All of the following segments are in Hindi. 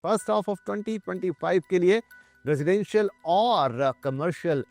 फर्स्ट हाफ ऑफ 2025 के लिए रेजिडेंशियल और कमर्शियल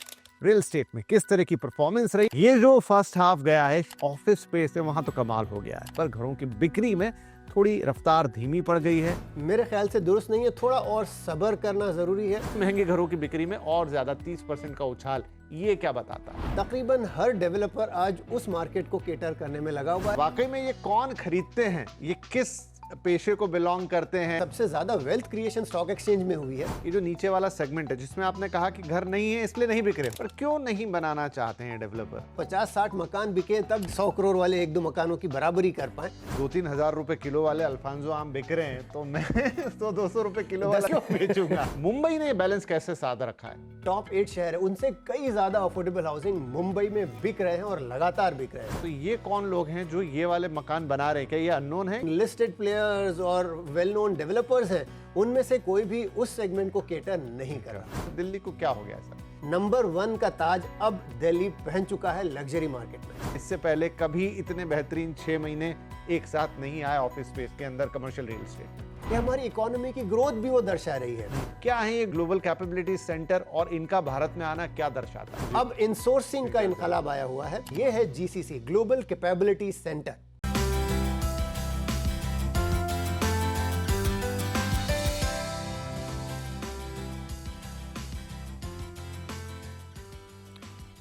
रियल एस्टेट में किस तरह की परफॉर्मेंस रही। ये जो फर्स्ट हाफ गया है ऑफिस स्पेस से वहां तो कमाल हो गया है, पर घरों की बिक्री में थोड़ी रफ्तार धीमी पड़ गई है। मेरे ख्याल से दुरुस्त नहीं है, थोड़ा और सब्र करना जरूरी है। महंगे घरों की बिक्री में और ज्यादा 30% का उछाल, ये क्या बताता है? तकरीबन हर डेवलपर आज उस मार्केट को केटर करने में लगा हुआ है। वाकई में ये कौन खरीदते हैं, ये किस पेशे को बिलोंग करते हैं? सबसे ज्यादा वेल्थ क्रिएशन स्टॉक एक्सचेंज में हुई है। ये जो नीचे वाला सेगमेंट है जिसमें आपने कहा कि घर नहीं है इसलिए नहीं बिक रहे, पर क्यों नहीं बनाना चाहते हैं डेवलपर? 50-60 मकान बिके तब 100 करोड़ वाले 1-2 मकानों की बराबरी कर पाए। 2-3 हजार रुपए किलो वाले अल्फांसो आम बिक रहे हैं तो मैं 100-200 रुपए किलो वाला क्यों बेचूंगा? मुंबई ने बैलेंस कैसे साध रखा है? टॉप 8 शहर है, उनसे कई ज्यादा अफोर्डेबल हाउसिंग मुंबई में बिक रहे हैं और लगातार बिक रहे हैं। तो ये कौन लोग हैं जो ये वाले मकान बना रहे हैं? क्या ये अननोन है? लिस्टेड प्लेयर्स और वेल नोन डेवलपर्स हैं, उनमें से कोई भी उस सेगमेंट को केटर नहीं कर रहा। तो दिल्ली को क्या हो गया सर? नंबर 1 का ताज अब दिल्ली पहन चुका है लग्जरी मार्केट में। इससे पहले कभी इतने बेहतरीन 6 महीने एक साथ नहीं आए ऑफिस स्पेस के अंदर कमर्शियल रियल एस्टेट। ये हमारी इकोनॉमी की ग्रोथ भी वो दर्शा रही है। क्या है ये ग्लोबल कैपेबिलिटी सेंटर और इनका भारत में आना क्या दर्शाता है? अब इंसोर्सिंग का इनकलाब आया हुआ है। ये है GCC, global capability centre.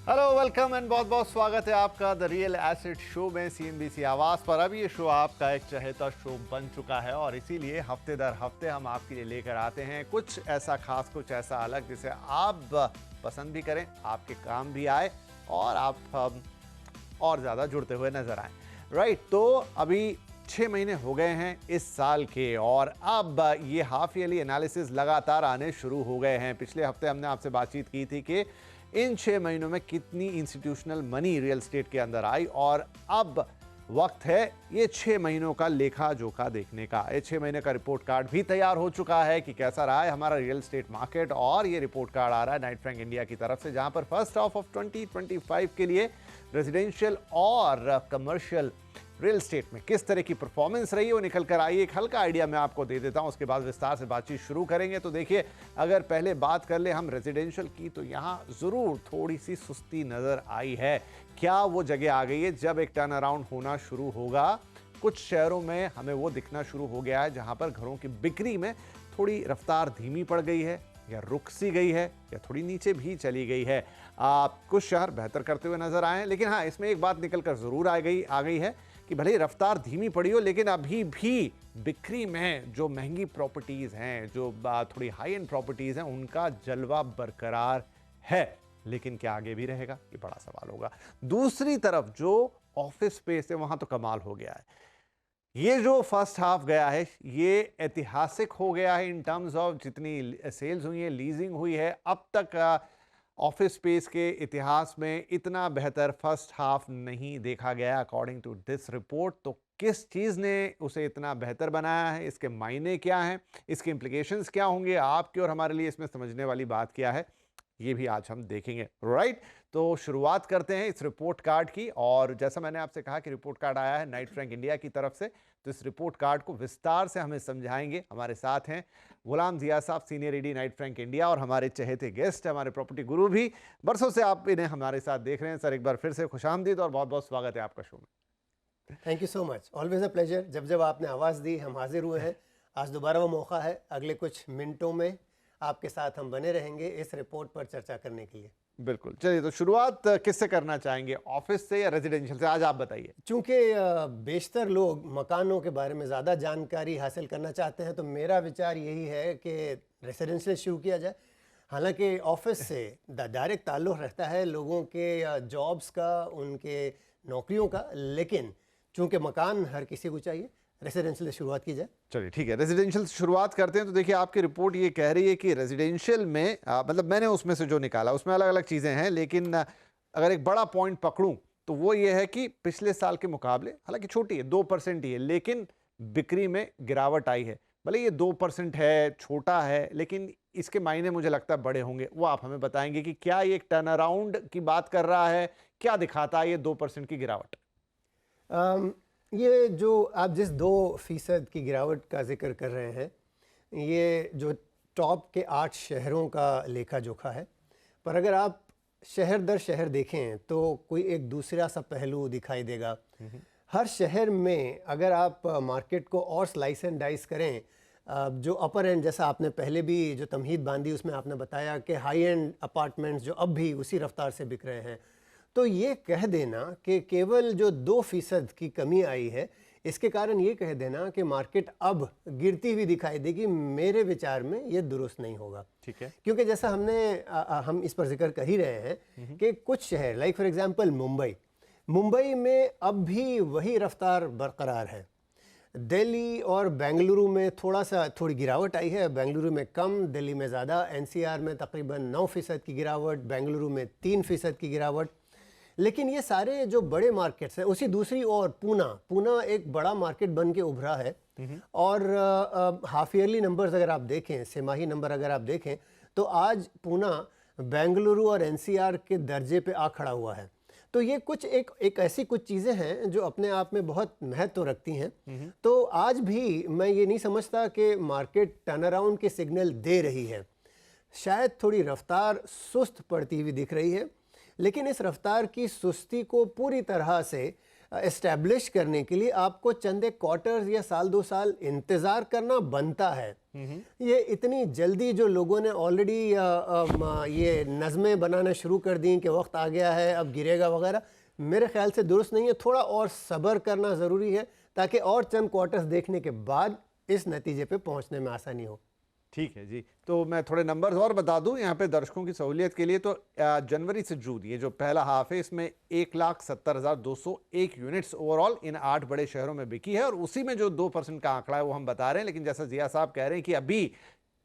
Hello, welcome and बहुत बहुत स्वागत है आपका द रियल एसेट शो में सीएनबीसी आवाज पर। अब ये शो आपका एक चहेता शो बन चुका है और इसीलिए हफ्ते दर हफ्ते हम आपके लिए लेकर आते हैं कुछ ऐसा खास, कुछ ऐसा अलग जिसे आप पसंद भी करें, आपके काम भी आए और आप और ज़्यादा जुड़ते हुए नजर आए। राइट, तो अभी 6 महीने हो गए हैं इस साल के और अब ये हाफ ईयरली एनालिसिस लगातार आने शुरू हो गए हैं। पिछले हफ्ते हमने आपसे बातचीत की थी कि इन 6 महीनों में कितनी इंस्टीट्यूशनल मनी रियल एस्टेट के अंदर आई और अब वक्त है ये 6 महीनों का लेखा जोखा देखने का। ये 6 महीने का रिपोर्ट कार्ड भी तैयार हो चुका है कि कैसा रहा है हमारा रियल एस्टेट मार्केट, और ये रिपोर्ट कार्ड आ रहा है नाइट फ्रैंक इंडिया की तरफ से, जहां पर फर्स्ट हाफ ऑफ 2025 के लिए रेजिडेंशियल और कमर्शियल रियल एस्टेट में किस तरह की परफॉर्मेंस रही है वो निकल कर आई। एक हल्का आइडिया मैं आपको दे देता हूं, उसके बाद विस्तार से बातचीत शुरू करेंगे। तो देखिए, अगर पहले बात कर ले हम रेजिडेंशियल की, तो यहां जरूर थोड़ी सी सुस्ती नजर आई है। क्या वो जगह आ गई है जब एक टर्न अराउंड होना शुरू होगा? कुछ शहरों में हमें वो दिखना शुरू हो गया है जहां पर घरों की बिक्री में थोड़ी रफ्तार धीमी पड़ गई है या रुक सी गई है या थोड़ी नीचे भी चली गई है। कुछ शहर बेहतर करते हुए नजर आए हैं, लेकिन हाँ, इसमें एक बात निकल कर जरूर आ गई है कि भले ही रफ्तार धीमी पड़ी हो, लेकिन अभी भी बिक्री में जो महंगी प्रॉपर्टीज हैं, जो थोड़ी हाई एंड प्रॉपर्टीज हैं, उनका जलवा बरकरार है। लेकिन क्या आगे भी रहेगा, ये बड़ा सवाल होगा। दूसरी तरफ जो ऑफिस स्पेस है वहां तो कमाल हो गया है। ये जो फर्स्ट हाफ गया है ये ऐतिहासिक हो गया है इन टर्म्स ऑफ जितनी सेल्स हुई है, लीजिंग हुई है। अब तक ऑफिस स्पेस के इतिहास में इतना बेहतर फर्स्ट हाफ नहीं देखा गया अकॉर्डिंग टू दिस रिपोर्ट। तो किस चीज़ ने उसे इतना बेहतर बनाया है, इसके मायने क्या हैं, इसके इम्प्लीकेशंस क्या होंगे आपके और हमारे लिए, इसमें समझने वाली बात क्या है, ये भी आज हम देखेंगे। राइट, तो शुरुआत करते हैं इस रिपोर्ट कार्ड की। और जैसा मैंने आपसे कहा कि रिपोर्ट कार्ड आया है नाइट फ्रैंक इंडिया की तरफ से, तो इस रिपोर्ट कार्ड को विस्तार से हमें समझाएंगे। हमारे साथ हैं गुलाम जिया साहब, senior AD Knight Frank India, और हमारे चहेते गेस्ट हमारे प्रॉपर्टी गुरु भी। बरसों से आप इन्हें हमारे साथ देख रहे हैं। सर, एक बार फिर से खुशामदीद और बहुत बहुत स्वागत है आपका शो में। Thank you so much, always a pleasure. जब जब आपने आवाज़ दी हम हाजिर हुए हैं। आज दोबारा वो मौका है, अगले कुछ मिनटों में आपके साथ हम बने रहेंगे इस रिपोर्ट पर चर्चा करने के लिए। बिल्कुल, चलिए तो शुरुआत किससे करना चाहेंगे, ऑफिस से या रेजिडेंशियल से? आज आप बताइए। चूंकि बेशतर लोग मकानों के बारे में ज़्यादा जानकारी हासिल करना चाहते हैं, तो मेरा विचार यही है कि रेसिडेंशियल शुरू किया जाए। हालांकि ऑफिस से डायरेक्ट ताल्लुक़ रहता है लोगों के जॉब्स का, उनके नौकरियों का, लेकिन चूंकि मकान हर किसी को चाहिए, रेसिडेंशियल से शुरुआत की जाए। चलिए ठीक है, रेजिडेंशियल से शुरुआत करते हैं। तो देखिए, आपकी रिपोर्ट ये कह रही है कि रेजिडेंशियल में मतलब मैंने उसमें से जो निकाला उसमें अलग अलग चीज़ें हैं, लेकिन अगर एक बड़ा पॉइंट पकड़ूं तो वो ये है कि पिछले साल के मुकाबले, हालांकि छोटी है 2% ही है, लेकिन बिक्री में गिरावट आई है। भले ये 2% है, छोटा है, लेकिन इसके मायने मुझे लगता है बड़े होंगे। वो आप हमें बताएंगे कि क्या ये एक टर्न अराउंड की बात कर रहा है, क्या दिखाता है ये 2% की गिरावट? ये जो आप जिस 2% की गिरावट का जिक्र कर रहे हैं, ये जो टॉप के 8 शहरों का लेखा जोखा है, पर अगर आप शहर दर शहर देखें तो कोई एक दूसरा सा पहलू दिखाई देगा। हर शहर में अगर आप मार्केट को और स्लाइस एंड डाइस करें, जो अपर एंड, जैसा आपने पहले भी जो तमहीद बांधी उसमें आपने बताया कि हाई एंड अपार्टमेंट्स जो अब भी उसी रफ्तार से बिक रहे हैं, तो ये कह देना कि केवल जो 2% की कमी आई है, इसके कारण ये कह देना कि मार्केट अब गिरती हुई दिखाई देगी, मेरे विचार में ये दुरुस्त नहीं होगा। ठीक है, क्योंकि जैसा हम इस पर जिक्र कर ही रहे हैं कि कुछ शहर लाइक फॉर एग्जांपल मुंबई में अब भी वही रफ्तार बरकरार है। दिल्ली और बेंगलुरु में थोड़ी गिरावट आई है, बेंगलुरु में कम, दिल्ली में ज़्यादा। एनसीआर में तकरीबन 9% की गिरावट, बेंगलुरु में 3% की गिरावट। लेकिन ये सारे जो बड़े मार्केट्स हैं, उसी दूसरी ओर पूना एक बड़ा मार्केट बन के उभरा है। और हाफ ईयरली नंबर्स अगर आप देखें, तिमाही नंबर अगर आप देखें, तो आज पूना बेंगलुरु और एनसीआर के दर्जे पे आ खड़ा हुआ है। तो ये कुछ एक ऐसी कुछ चीज़ें हैं जो अपने आप में बहुत महत्व रखती हैं। तो आज भी मैं ये नहीं समझता कि मार्केट टर्न अराउंड के सिग्नल दे रही है। शायद थोड़ी रफ्तार सुस्त पड़ती हुई दिख रही है, लेकिन इस रफ्तार की सुस्ती को पूरी तरह से एस्टैब्लिश करने के लिए आपको चंद एक क्वार्टर्स या साल 2 साल इंतज़ार करना बनता है। ये इतनी जल्दी जो लोगों ने ऑलरेडी ये नज़में बनाना शुरू कर दी कि वक्त आ गया है अब गिरेगा वगैरह, मेरे ख्याल से दुरुस्त नहीं है। थोड़ा और सब्र करना ज़रूरी है ताकि और चंद क्वार्टर्स देखने के बाद इस नतीजे पे पहुंचने में आसानी हो। ठीक है जी। तो मैं थोड़े नंबर्स और बता दूं यहाँ पे दर्शकों की सहूलियत के लिए। तो जनवरी से जून, ये जो पहला हाफ है, इसमें 1,70,201 यूनिट्स ओवरऑल इन 8 बड़े शहरों में बिकी है। और उसी में जो 2% का आंकड़ा है वो हम बता रहे हैं। लेकिन जैसा जिया साहब कह रहे हैं कि अभी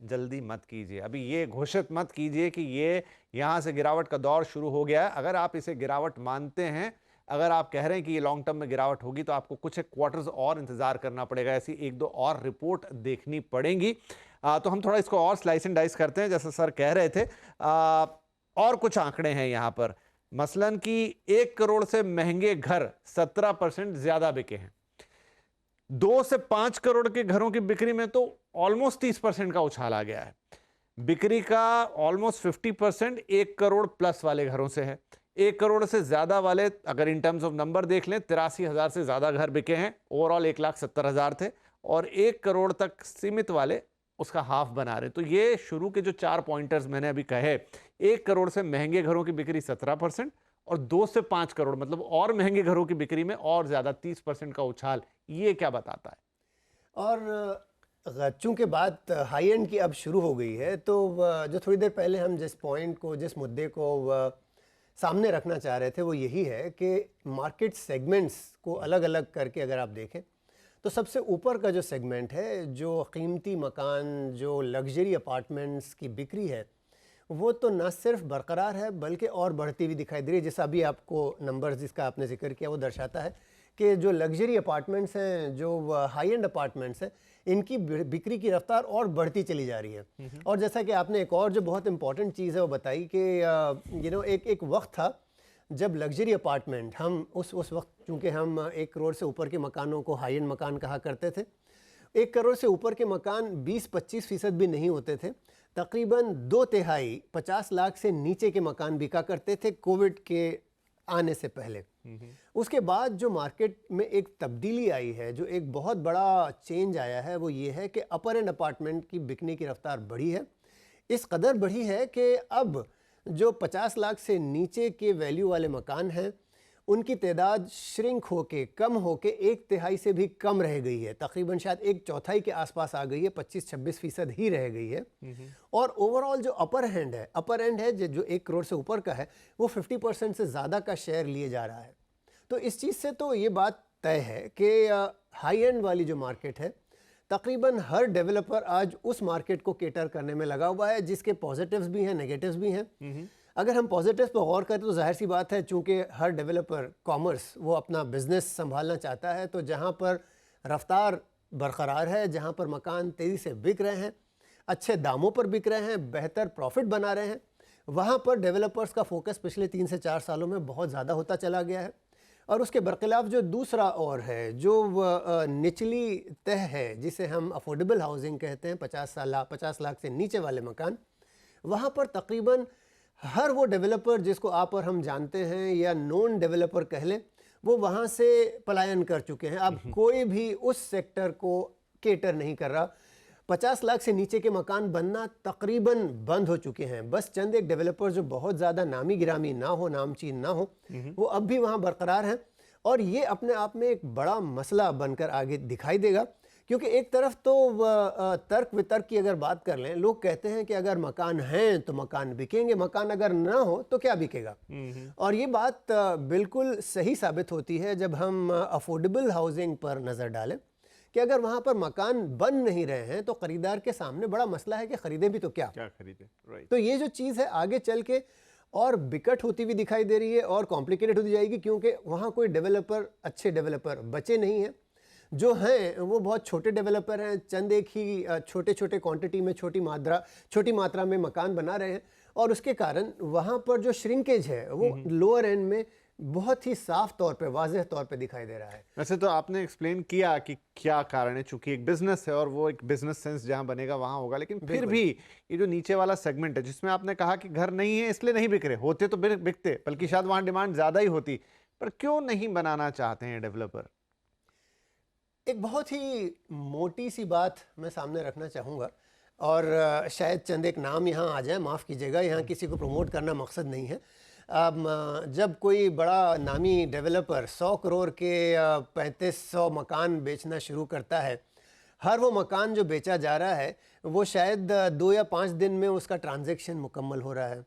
जल्दी मत कीजिए, अभी ये घोषित मत कीजिए कि ये यहाँ से गिरावट का दौर शुरू हो गया है। अगर आप इसे गिरावट मानते हैं, अगर आप कह रहे हैं कि ये लॉन्ग टर्म में गिरावट होगी, तो आपको कुछ क्वार्टर्स और इंतजार करना पड़ेगा, ऐसी 1-2 और रिपोर्ट देखनी पड़ेंगी। तो हम थोड़ा इसको और स्लाइस एंड डाइस करते हैं, जैसा सर कह रहे थे। और कुछ आंकड़े हैं यहाँ पर, मसलन कि 1 करोड़ से महंगे घर 17% ज्यादा बिके हैं। 2 से 5 करोड़ के घरों की बिक्री में तो ऑलमोस्ट 30% का उछाल आ गया है। बिक्री का ऑलमोस्ट 50% 1 करोड़ प्लस वाले घरों से है। 1 करोड़ से ज्यादा वाले, अगर इन टर्म्स ऑफ नंबर देख लें, 83,000 से ज्यादा घर बिके हैं। ओवरऑल 1,70,000 थे। और 1 करोड़ तक सीमित वाले उसका हाफ बना रहे। तो ये शुरू के जो 4 पॉइंटर्स मैंने अभी कहे, 1 करोड़ से महंगे घरों की बिक्री 17% और 2 से 5 करोड़ मतलब और महंगे घरों की बिक्री में और ज्यादा 30% का उछाल, ये क्या बताता है? और चूंकि बात हाई एंड की अब शुरू हो गई है, तो जो थोड़ी देर पहले हम जिस मुद्दे को सामने रखना चाह रहे थे वो यही है कि मार्केट सेगमेंट्स को अलग अलग करके अगर आप देखें, तो सबसे ऊपर का जो सेगमेंट है, जो कीमती मकान, जो लग्जरी अपार्टमेंट्स की बिक्री है, वो तो न सिर्फ बरकरार है बल्कि और बढ़ती हुई दिखाई दे रही है। जैसा अभी आपको नंबर्स जिसका आपने जिक्र किया वो दर्शाता है कि जो लग्जरी अपार्टमेंट्स हैं, जो हाई एंड अपार्टमेंट्स हैं, इनकी बिक्री की रफ्तार और बढ़ती चली जा रही है। और जैसा कि आपने एक और जो बहुत इंपॉर्टेंट चीज़ है वो बताई कि एक वक्त था जब लग्जरी अपार्टमेंट, हम उस वक्त चूँकि हम 1 करोड़ से ऊपर के मकानों को हाई एंड मकान कहा करते थे। 1 करोड़ से ऊपर के मकान 20-25% भी नहीं होते थे। तकरीबन 2/3 50 लाख से नीचे के मकान बिका करते थे कोविड के आने से पहले। उसके बाद जो मार्केट में एक तब्दीली आई है, जो एक बहुत बड़ा चेंज आया है, वो ये है कि अपर एंड अपार्टमेंट की बिकने की रफ्तार बढ़ी है। इस कदर बढ़ी है कि अब जो 50 लाख से नीचे के वैल्यू वाले मकान हैं, उनकी तादाद श्रिंक होके, कम होके 1/3 से भी कम रह गई है। तकरीबन शायद 1/4 के आसपास आ गई है, 25-26% ही रह गई है। और ओवरऑल जो अपर एंड है जो 1 करोड़ से ऊपर का है, वो 50% से ज़्यादा का शेयर लिए जा रहा है। तो इस चीज़ से तो ये बात तय है कि हाई एंड वाली जो मार्केट है, तकरीबन हर डेवलपर आज उस मार्केट को केटर करने में लगा हुआ है, जिसके पॉजिटिव्स भी हैं, नेगेटिव्स भी हैं। अगर हम पॉजिटिव्स पर गौर करें तो जाहिर सी बात है, चूँकि हर डेवलपर कॉमर्स वो अपना बिजनेस संभालना चाहता है, तो जहाँ पर रफ्तार बरकरार है, जहाँ पर मकान तेज़ी से बिक रहे हैं, अच्छे दामों पर बिक रहे हैं, बेहतर प्रॉफिट बना रहे हैं, वहाँ पर डेवलपर्स का फोकस पिछले 3 से 4 सालों में बहुत ज़्यादा होता चला गया है। और उसके बरखिलाफ जो दूसरा और है, जो निचली तह है जिसे हम अफोर्डेबल हाउसिंग कहते हैं, 50 लाख से नीचे वाले मकान, वहाँ पर तकरीबन हर वो डेवलपर जिसको आप और हम जानते हैं या नॉन डेवलपर कह लें, वो वहाँ से पलायन कर चुके हैं। अब कोई भी उस सेक्टर को केटर नहीं कर रहा। 50 लाख से नीचे के मकान बनना तकरीबन बंद हो चुके हैं। बस चंद एक डेवलपर जो बहुत ज़्यादा नामी गिरामी ना हो, नामचीन ना हो, वो अब भी वहाँ बरकरार हैं। और ये अपने आप में एक बड़ा मसला बनकर आगे दिखाई देगा, क्योंकि एक तरफ तो तर्क वितर्क की अगर बात कर लें, लोग कहते हैं कि अगर मकान हैं तो मकान बिकेंगे, मकान अगर ना हो तो क्या बिकेगा। और ये बात बिल्कुल सही साबित होती है जब हम अफोर्डेबल हाउसिंग पर नज़र डालें कि अगर वहाँ पर मकान बन नहीं रहे हैं तो खरीदार के सामने बड़ा मसला है कि खरीदे भी तो क्या खरीदे। राइट। तो ये जो चीज़ है आगे चल के और बिकट होती हुई दिखाई दे रही है और कॉम्प्लिकेटेड होती जाएगी, क्योंकि वहाँ कोई डेवलपर, अच्छे डेवलपर बचे नहीं हैं। जो हैं वो बहुत छोटे डेवलपर हैं, चंद एक ही छोटे छोटे क्वांटिटी में छोटी मात्रा में मकान बना रहे हैं, और उसके कारण वहाँ पर जो श्रिंकेज है वो लोअर एंड में बहुत ही साफ तौर पे, वाज़ेह तौर पे दिखाई दे रहा है। वैसे तो आपने एक्सप्लेन किया कि क्या कारण है, चूंकि एक बिजनेस है और वो एक बिजनेस सेंस जहां बनेगा वहां होगा, लेकिन फिर भी ये जो नीचे वाला सेगमेंट है जिसमें आपने कहा कि घर नहीं है इसलिए नहीं बिक रहे, होते तो बिकते, बल्कि शायद वहां डिमांड ज्यादा ही होती, पर क्यों नहीं बनाना चाहते हैं डेवलपर? एक बहुत ही मोटी सी बात मैं सामने रखना चाहूँगा, और शायद चंद एक नाम यहाँ आ जाए, माफ़ कीजिएगा, यहाँ किसी को प्रमोट करना मकसद नहीं है। जब कोई बड़ा नामी डेवलपर 100 करोड़ के 3500 मकान बेचना शुरू करता है, हर वो मकान जो बेचा जा रहा है वो शायद 2 या 5 दिन में उसका ट्रांजैक्शन मुकम्मल हो रहा है।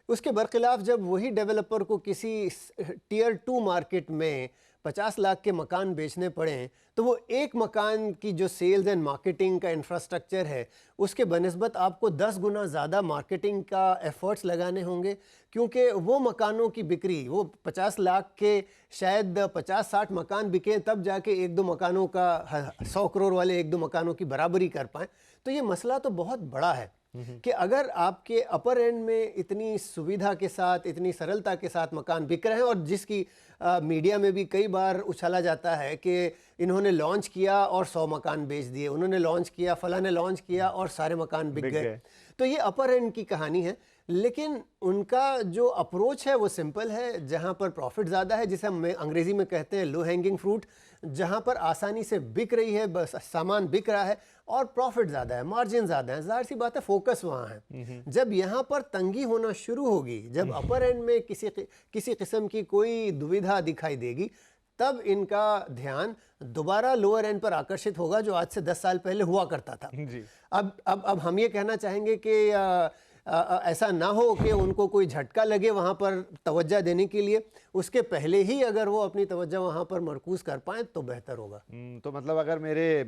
उसके बरखिलाफ जब वही डेवलपर को किसी टियर 2 मार्केट में 50 लाख के मकान बेचने पड़े, तो वो एक मकान की जो सेल्स एंड मार्केटिंग का इंफ्रास्ट्रक्चर है उसके बनिस्बत आपको 10 गुना ज़्यादा मार्केटिंग का एफर्ट्स लगाने होंगे, क्योंकि वो मकानों की बिक्री, वो 50 लाख के शायद 50-60 मकान बिके तब जाके 1-2 मकानों का 100 करोड़ वाले 1-2 मकानों की बराबरी कर पाएँ। तो ये मसला तो बहुत बड़ा है कि अगर आपके अपर एंड में इतनी सुविधा के साथ, इतनी सरलता के साथ मकान बिक रहे हैं, और जिसकी मीडिया में भी कई बार उछाला जाता है कि इन्होंने लॉन्च किया और 100 मकान बेच दिए, उन्होंने लॉन्च किया, फलां ने लॉन्च किया और सारे मकान बिक गए। तो ये अपर एंड की कहानी है, लेकिन उनका जो अप्रोच है वो सिंपल है, जहाँ पर प्रॉफिट ज़्यादा है, जिसे हम अंग्रेज़ी में कहते हैं लो हैंगिंग फ्रूट, जहाँ पर आसानी से बिक रही है, बस सामान बिक रहा है और प्रॉफिट ज़्यादा है, मार्जिन ज़्यादा है, ज़ाहिर सी बात है फोकस वहाँ है। जब यहाँ पर तंगी होना शुरू होगी, जब अपर एंड में किसी किस्म की कोई दुविधा दिखाई देगी, तब इनका ध्यान दोबारा लोअर एंड पर आकर्षित होगा, जो आज से 10 साल पहले हुआ करता था। जी। अब हम ये कहना चाहेंगे कि ऐसा ना हो कि उनको कोई झटका लगे वहाँ पर तवज्जो देने के लिए, उसके पहले ही अगर वो अपनी तवज्जो वहाँ पर मरकूज कर पाएँ तो बेहतर होगा। तो मतलब अगर मेरे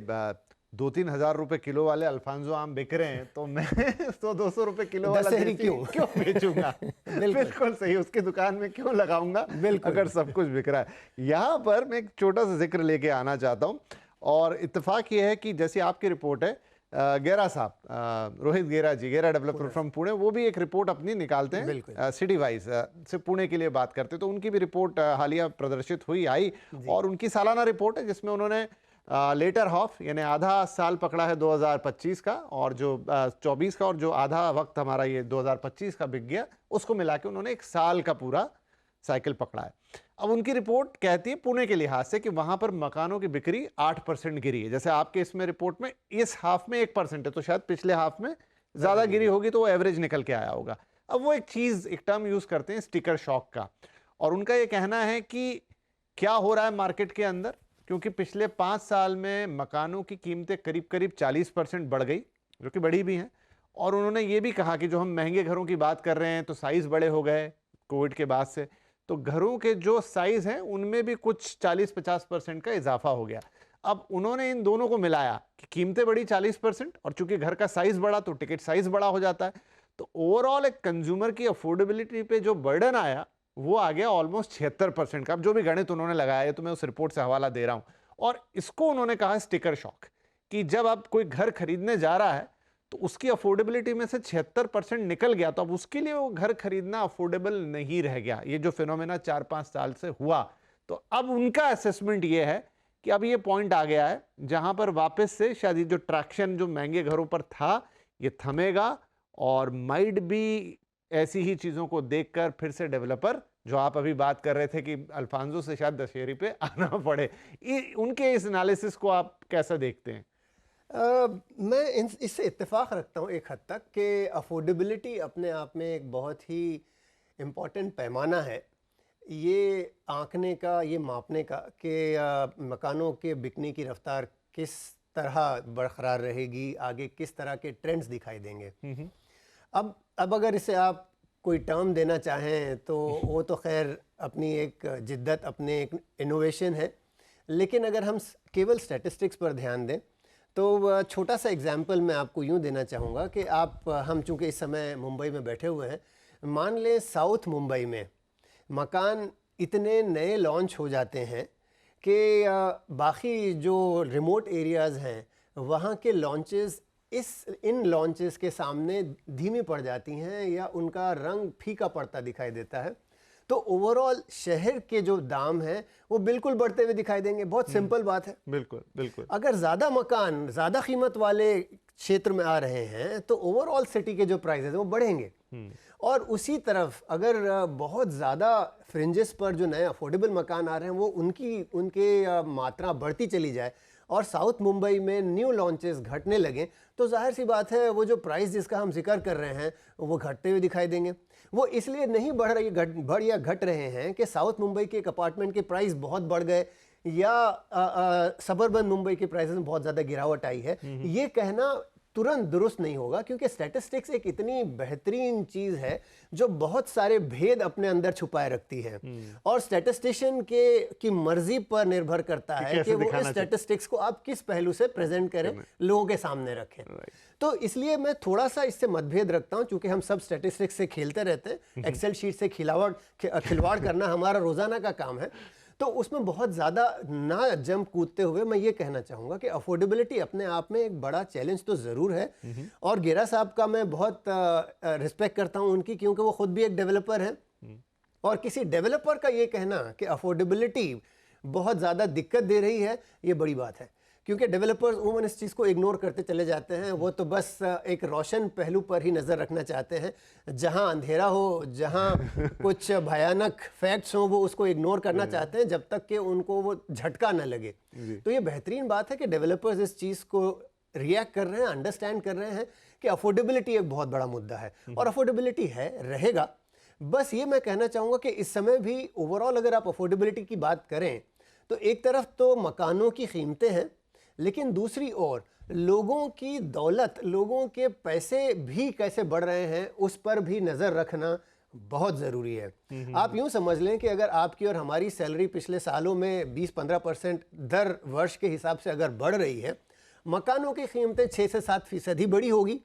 2-3 हज़ार रुपए किलो वाले अल्फांसो आम बिक रहे हैं तो मैं 100-200 रुपए किलो वाला दशहरी क्यों बेचूंगा? बिल्कुल सही, उसकी दुकान में क्यों लगाऊंगा अगर सब कुछ बिक रहा है। यहाँ पर मैं एक छोटा सा जिक्र लेके आना चाहता हूँ, और इत्तेफाक ये है कि जैसी आपकी रिपोर्ट है, गेरा साहब, रोहित गेरा जी, गेरा डेवलपर फ्रॉम पुणे, वो भी एक रिपोर्ट अपनी निकालते हैं सिटी वाइज से, पुणे के लिए बात करते हैं, तो उनकी भी रिपोर्ट हालिया प्रदर्शित हुई आई, और उनकी सालाना रिपोर्ट है जिसमें उन्होंने लेटर हाफ यानी आधा साल पकड़ा है 2025 का, और जो 24 का, और जो आधा वक्त हमारा ये 2025 का बिक गया, उसको मिला के उन्होंने एक साल का पूरा साइकिल पकड़ा है। अब उनकी रिपोर्ट कहती है पुणे के लिहाज से कि वहां पर मकानों की बिक्री 8% गिरी है। जैसे आपके इसमें रिपोर्ट में इस हाफ में 1% है, तो शायद पिछले हाफ में ज्यादा गिरी होगी, तो वो एवरेज निकल के आया होगा। अब वो एक चीज, एक टर्म यूज करते हैं स्टिकर शॉक का, और उनका ये कहना है कि क्या हो रहा है मार्केट के अंदर, क्योंकि पिछले 5 साल में मकानों की कीमतें करीब करीब 40% बढ़ गई, जो कि बढ़ी भी हैं। और उन्होंने ये भी कहा कि जो हम महंगे घरों की बात कर रहे हैं तो साइज बड़े हो गए कोविड के बाद से, तो घरों के जो साइज हैं उनमें भी कुछ 40-50% का इजाफा हो गया। अब उन्होंने इन दोनों को मिलाया कि कीमतें बढ़ी 40%, और चूंकि घर का साइज बढ़ा तो टिकट साइज बड़ा हो जाता है, तो ओवरऑल एक कंज्यूमर की अफोर्डेबिलिटी पे जो बर्डन आया वो आ गया ऑलमोस्ट 76% का। अब जो भी गणित उन्होंने लगाया तो मैं उस रिपोर्ट से हवाला दे रहा हूं, और इसको उन्होंने कहा स्टिकर शॉक, कि जब आप कोई घर खरीदने जा रहा है तो उसकी अफोर्डेबिलिटी में से 76% निकल गया, तो अब उसके लिए वो घर खरीदना अफोर्डेबल नहीं रह गया। ये जो फिनोमेना 4-5 साल से हुआ, तो अब उनका असेसमेंट ये है कि अब ये पॉइंट आ गया है जहां पर वापस से शायद ये जो ट्रैक्शन जो महंगे घरों पर था ये थमेगा, और माइट भी ऐसी ही चीजों को देखकर फिर से डेवलपर, जो आप अभी बात कर रहे थे कि अल्फांसो से शायद दशहरी पे आना पड़े, उनके इस एनालिसिस को आप कैसा देखते हैं? मैं इससे इत्तेफाक रखता हूँ एक हद तक कि अफोर्डेबिलिटी अपने आप में एक बहुत ही इम्पॉर्टेंट पैमाना है ये आंकने का, ये मापने का कि मकानों के बिकने की रफ्तार किस तरह बरकरार रहेगी, आगे किस तरह के ट्रेंड्स दिखाई देंगे। अब अगर इसे आप कोई टर्म देना चाहें तो वो तो खैर अपनी एक जिद्दत, अपने एक इनोवेशन है, लेकिन अगर हम केवल स्टैटिस्टिक्स पर ध्यान दें तो छोटा सा एग्जांपल मैं आपको यूँ देना चाहूँगा कि हम चूँकि इस समय मुंबई में बैठे हुए हैं, मान लें साउथ मुंबई में मकान इतने नए लॉन्च हो जाते हैं कि बाकी जो रिमोट एरियाज़ हैं वहाँ के लॉन्चेस इन लॉन्चेस के सामने धीमी पड़ जाती हैं या उनका रंग फीका पड़ता दिखाई देता है। तो ओवरऑल शहर के जो दाम हैं वो बिल्कुल बढ़ते हुए दिखाई देंगे। बहुत सिंपल बात है। बिल्कुल बिल्कुल। अगर ज़्यादा मकान ज़्यादा कीमत वाले क्षेत्र में आ रहे हैं तो ओवरऑल सिटी के जो प्राइसेस हैं वो बढ़ेंगे। और उसी तरफ अगर बहुत ज़्यादा फ्रिंजेस पर जो नए अफोर्डेबल मकान आ रहे हैं वो उनके मात्रा बढ़ती चली जाए और साउथ मुंबई में न्यू लॉन्चेस घटने लगें तो जाहिर सी बात है वो जो प्राइस जिसका हम जिक्र कर रहे हैं वो घटते हुए दिखाई देंगे। वो इसलिए नहीं बढ़ या घट रहे हैं कि साउथ मुंबई के एक अपार्टमेंट के प्राइस बहुत बढ़ गए या सबर्बन मुंबई के प्राइसेस में बहुत ज़्यादा गिरावट आई है। ये कहना तुरंत दुरुस्त नहीं होगा क्योंकि स्टैटिस्टिक्स एक इतनी बेहतरीन चीज़ है जो बहुत सारे भेद अपने अंदर छुपाए रखती है और स्टैटिस्टिशियन की मर्जी पर निर्भर करता है कि वो इस स्टैटिस्टिक्स को आप किस पहलू से प्रेजेंट करें, लोगों के सामने रखें। तो इसलिए मैं थोड़ा सा इससे मतभेद रखता हूं, क्योंकि हम सब स्टैटिस्टिक्स से खेलते रहते हैं, एक्सेल शीट से खिलवाड़ करना हमारा रोजाना का काम है। तो उसमें बहुत ज़्यादा ना जंप कूदते हुए मैं ये कहना चाहूँगा कि अफोर्डेबिलिटी अपने आप में एक बड़ा चैलेंज तो ज़रूर है। और गेरा साहब का मैं बहुत रिस्पेक्ट करता हूँ उनकी, क्योंकि वो खुद भी एक डेवलपर हैं और किसी डेवलपर का ये कहना कि अफोर्डेबिलिटी बहुत ज़्यादा दिक्कत दे रही है, ये बड़ी बात है। क्योंकि डेवलपर्स उमन इस चीज़ को इग्नोर करते चले जाते हैं। वो तो बस एक रोशन पहलू पर ही नज़र रखना चाहते हैं। जहां अंधेरा हो, जहां कुछ भयानक फैक्ट्स हों, वो उसको इग्नोर करना चाहते हैं जब तक कि उनको वो झटका न लगे। तो ये बेहतरीन बात है कि डेवलपर्स इस चीज़ को रिएक्ट कर रहे हैं, अंडरस्टैंड कर रहे हैं कि अफोर्डेबिलिटी एक बहुत बड़ा मुद्दा है और अफोर्डेबिलिटी है, रहेगा। बस ये मैं कहना चाहूँगा कि इस समय भी ओवरऑल अगर आप अफोर्डेबिलिटी की बात करें तो एक तरफ तो मकानों की कीमतें हैं, लेकिन दूसरी ओर लोगों की दौलत, लोगों के पैसे भी कैसे बढ़ रहे हैं उस पर भी नज़र रखना बहुत ज़रूरी है। आप यूँ समझ लें कि अगर आपकी और हमारी सैलरी पिछले सालों में 20-15% दर वर्ष के हिसाब से अगर बढ़ रही है, मकानों की कीमतें 6 से 7% ही बढ़ी होगी।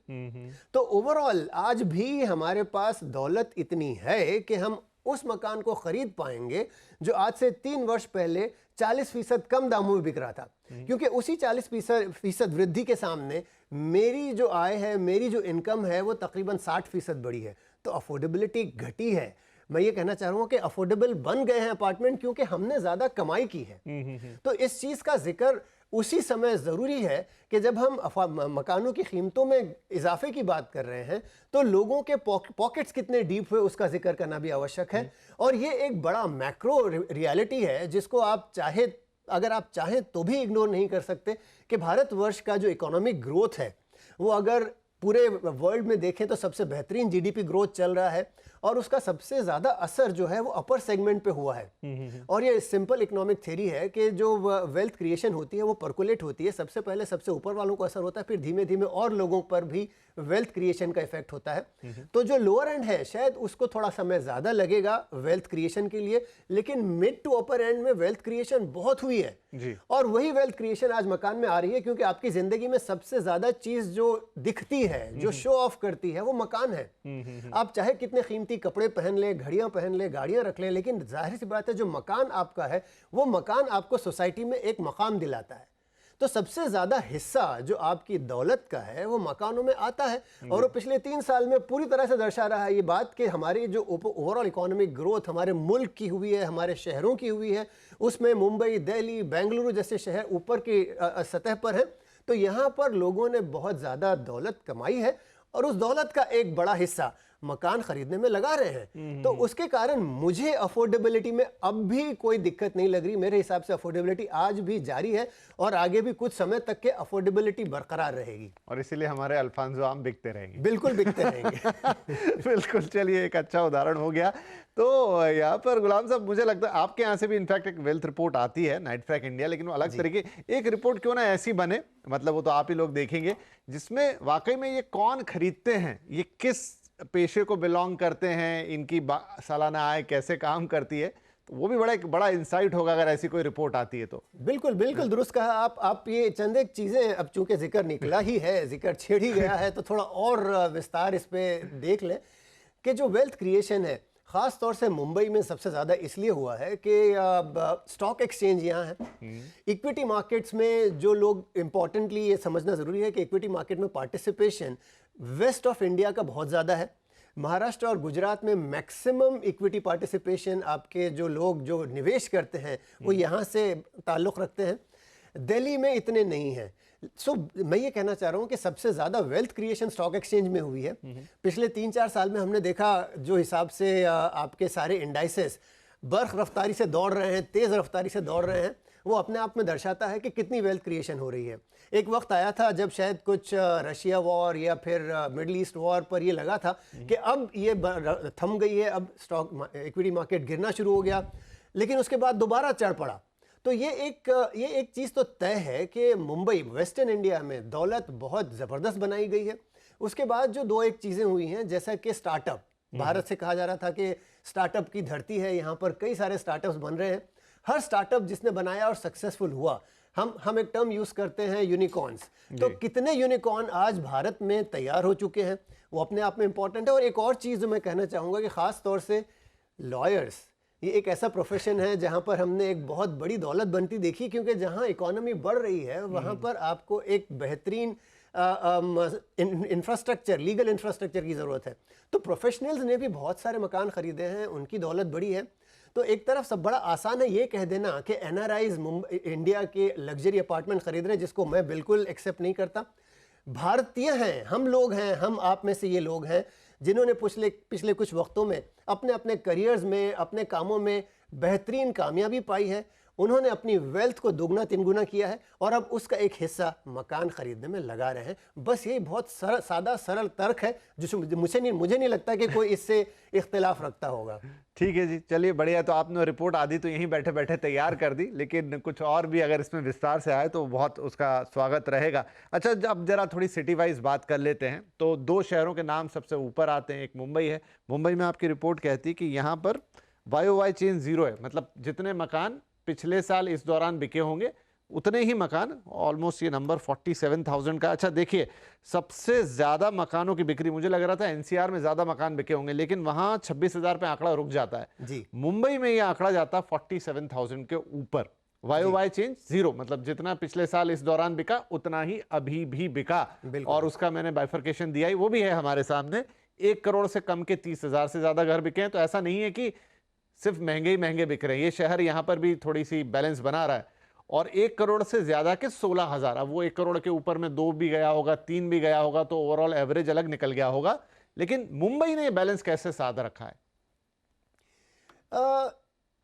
तो ओवरऑल आज भी हमारे पास दौलत इतनी है कि हम उस मकान को खरीद पाएंगे जो आज से 3 वर्ष पहले 40% कम दामों में बिक रहा था। क्योंकि उसी 40% वृद्धि के सामने मेरी जो आय है, मेरी जो इनकम है, वो तकरीबन 60% बढ़ी है। तो अफोर्डेबिलिटी घटी है। मैं ये कहना चाह रहा हूँ कि अफोर्डेबल बन गए हैं अपार्टमेंट क्योंकि हमने ज़्यादा कमाई की है। तो इस चीज़ का जिक्र उसी समय ज़रूरी है कि जब हम मकानों की कीमतों में इजाफे की बात कर रहे हैं तो लोगों के पॉकेट्स कितने डीप हुए उसका जिक्र करना भी आवश्यक है। और ये एक बड़ा मैक्रो रियलिटी है जिसको अगर आप चाहें तो भी इग्नोर नहीं कर सकते कि भारतवर्ष का जो इकोनॉमिक ग्रोथ है वो अगर पूरे वर्ल्ड में देखें तो सबसे बेहतरीन जीडीपी ग्रोथ चल रहा है और उसका सबसे ज़्यादा असर जो है वो अपर सेगमेंट पे हुआ है। और ये सिंपल इकोनॉमिक थ्योरी है कि जो वेल्थ क्रिएशन होती है वो पर्कुलेट होती है, सबसे पहले सबसे ऊपर वालों को असर होता है, फिर धीमे धीमे और लोगों पर भी वेल्थ क्रिएशन का इफेक्ट होता है। तो जो लोअर एंड है शायद उसको थोड़ा समय ज़्यादा लगेगा वेल्थ क्रिएशन के लिए, लेकिन मिड टू अपर एंड में वेल्थ क्रिएशन बहुत हुई है जी। और वही वेल्थ क्रिएशन आज मकान में आ रही है क्योंकि आपकी ज़िंदगी में सबसे ज़्यादा चीज़ जो दिखती है, जो शो ऑफ करती है, वो मकान है। आप चाहे कितने कीमती कपड़े पहन ले, घड़ियां पहन ले, गाड़ियां रख ले, लेकिन जाहिर सी बात है जो मकान आपका है वो मकान आपको सोसाइटी में एक मकाम दिलाता है। तो सबसे ज़्यादा हिस्सा जो आपकी दौलत का है वो मकानों में आता है। और वो पिछले 3 साल में पूरी तरह से दर्शा रहा है ये बात कि हमारी जो ओवरऑल इकोनॉमिक ग्रोथ हमारे मुल्क की हुई है, हमारे शहरों की हुई है, उसमें मुंबई, दिल्ली, बेंगलुरु जैसे शहर ऊपर की सतह पर हैं। तो यहाँ पर लोगों ने बहुत ज़्यादा दौलत कमाई है और उस दौलत का एक बड़ा हिस्सा मकान खरीदने में लगा रहे हैं। तो उसके कारण मुझे अफोर्डेबिलिटी में अब भी कोई दिक्कत नहीं लग रही। मेरे हिसाब से अफोर्डेबिलिटी आज भी जारी है और आगे भी कुछ समय तक के अफोर्डेबिलिटी बरकरार रहेगी और इसीलिए हमारे अल्फांसो आम बिकते रहेंगे। बिल्कुल बिकते रहेंगे। बिल्कुल, चलिए एक अच्छा उदाहरण हो गया। तो यहाँ पर गुलाम साहब, मुझे लगता है आपके यहाँ से भी इनफैक्ट एक वेल्थ रिपोर्ट आती है, नाइट फ्रैक इंडिया, लेकिन वो अलग तरीके एक रिपोर्ट क्यों ना ऐसी बने, मतलब वो तो आप ही लोग देखेंगे, जिसमें वाकई में ये कौन खरीदते हैं, ये किस पेशे को बिलोंग करते हैं, इनकी सालाना आय कैसे काम करती है, तो वो भी एक बड़ा इंसाइट होगा अगर ऐसी कोई रिपोर्ट आती है तो। बिल्कुल बिल्कुल दुरुस्त कहा आप। ये चंद एक चीज़ें, अब चूंकि जिक्र निकला ही है, जिक्र छेड़ ही गया है, तो थोड़ा और विस्तार इस पे देख लें कि जो वेल्थ क्रिएशन है ख़ास तौर से मुंबई में सबसे ज़्यादा इसलिए हुआ है कि स्टॉक एक्सचेंज यहाँ है। इक्विटी मार्केट्स में जो लोग, इंपॉर्टेंटली ये समझना ज़रूरी है कि इक्विटी मार्केट में पार्टिसिपेशन वेस्ट ऑफ इंडिया का बहुत ज़्यादा है। महाराष्ट्र और गुजरात में मैक्सिमम इक्विटी पार्टिसिपेशन आपके जो लोग जो निवेश करते हैं वो यहाँ से ताल्लुक़ रखते हैं। दिल्ली में इतने नहीं हैं। मैं ये कहना चाह रहा हूँ कि सबसे ज़्यादा वेल्थ क्रिएशन स्टॉक एक्सचेंज में हुई है। पिछले 3-4 साल में हमने देखा जो हिसाब से आपके सारे इंडाइसेस बर्फ रफ्तारी से दौड़ रहे हैं, तेज़ रफ्तारी से दौड़ रहे हैं, वो अपने आप में दर्शाता है कि कितनी वेल्थ क्रिएशन हो रही है। एक वक्त आया था जब शायद कुछ रशिया वॉर या फिर मिडल ईस्ट वॉर पर ये लगा था कि अब ये थम गई है, अब स्टॉक इक्विटी मार्केट गिरना शुरू हो गया, लेकिन उसके बाद दोबारा चढ़ पड़ा। तो ये एक चीज़ तो तय है कि मुंबई, वेस्टर्न इंडिया में दौलत बहुत ज़बरदस्त बनाई गई है। उसके बाद जो 2-1 चीज़ें हुई हैं, जैसा कि स्टार्टअप, भारत से कहा जा रहा था कि स्टार्टअप की धरती है, यहाँ पर कई सारे स्टार्टअप्स बन रहे हैं। हर स्टार्टअप जिसने बनाया और सक्सेसफुल हुआ, हम एक टर्म यूज़ करते हैं यूनिकॉर्न्स। तो कितने यूनिकॉर्न आज भारत में तैयार हो चुके हैं, वो अपने आप में इंपॉर्टेंट है। और एक और चीज़ जो मैं कहना चाहूँगा कि ख़ास तौर से लॉयर्स, ये एक ऐसा प्रोफेशन है जहाँ पर हमने एक बहुत बड़ी दौलत बनती देखी, क्योंकि जहाँ इकोनॉमी बढ़ रही है वहाँ पर आपको एक बेहतरीन इंफ्रास्ट्रक्चर, लीगल इंफ्रास्ट्रक्चर की ज़रूरत है। तो प्रोफेशनल्स ने भी बहुत सारे मकान ख़रीदे हैं, उनकी दौलत बड़ी है। तो एक तरफ सब बड़ा आसान है ये कह देना कि एनआरआईज इंडिया के लग्जरी अपार्टमेंट खरीद रहे हैं, जिसको मैं बिल्कुल एक्सेप्ट नहीं करता। भारतीय हैं, हम लोग हैं, हम आप में से ये लोग हैं जिन्होंने पिछले कुछ वक्तों में अपने अपने करियर्स में, अपने कामों में बेहतरीन कामयाबी पाई है। उन्होंने अपनी वेल्थ को दुगना तिनगुना किया है और अब उसका एक हिस्सा मकान खरीदने में लगा रहे हैं। बस ये बहुत सादा सरल तर्क है जो मुझे नहीं लगता कि कोई इससे इख्तिलाफ रखता होगा। ठीक है जी, चलिए बढ़िया। तो आपने रिपोर्ट आधी तो यहीं बैठे बैठे तैयार कर दी, लेकिन कुछ और भी अगर इसमें विस्तार से आए तो बहुत उसका स्वागत रहेगा। अच्छा, अब जरा थोड़ी सिटी वाइज बात कर लेते हैं। तो 2 शहरों के नाम सबसे ऊपर आते हैं, एक मुंबई है। मुंबई में आपकी रिपोर्ट कहती है कि यहाँ पर YOY चेंज 0 है, मतलब जितने मकान पिछले साल इस दौरान बिके होंगे उतने ही मकान, ऑलमोस्ट ये नंबर 47,000 का। अच्छा देखिए, सबसे ज्यादा मकानों की बिक्री, मुझे लग रहा था एनसीआर में ज्यादा मकान बिके होंगे, लेकिन वहां 26,000 पे आंकड़ा रुक जाता है जी। मुंबई में ये आंकड़ा जाता 47,000 के ऊपर। YOY चेंज 0, मतलब जितना पिछले साल इस दौरान बिका उतना ही अभी भी बिका। और उसका मैंने बाइफर्केशन दिया ही, वो भी है हमारे सामने। 1 करोड़ से कम के 30,000 से ज्यादा घर बिके हैं। तो ऐसा नहीं है कि सिर्फ महंगे ही महंगे बिक रहे हैं, ये शहर यहाँ पर भी थोड़ी सी बैलेंस बना रहा है। और 1 करोड़ से ज्यादा के 16,000, अब वो 1 करोड़ के ऊपर में 2 भी गया होगा, 3 भी गया होगा, तो ओवरऑल एवरेज अलग निकल गया होगा। लेकिन मुंबई ने बैलेंस कैसे साध रखा है?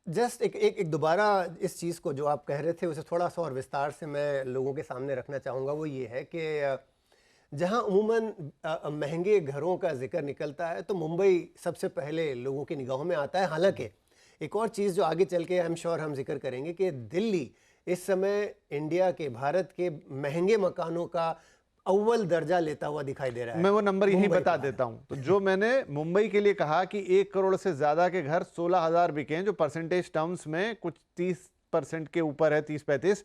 जस्ट एक दोबारा इस चीज़ को जो आप कह रहे थे उसे थोड़ा सा और विस्तार से मैं लोगों के सामने रखना चाहूँगा। वो ये है कि जहाँ उमूमन महंगे घरों का जिक्र निकलता है तो मुंबई सबसे पहले लोगों की निगाहों में आता है। हालांकि एक और चीज़ जो आगे चल के आई एम श्योर हम जिक्र करेंगे कि दिल्ली इस समय इंडिया के, भारत के महंगे मकानों का अव्वल दर्जा लेता हुआ दिखाई दे रहा है। मैं वो नंबर यही बता देता हूं। तो जो मैंने मुंबई के लिए कहा कि 1 करोड़ से ज्यादा के घर 16,000 बिके हैं, जो परसेंटेज टर्म्स में कुछ 30% के ऊपर है, 30-35।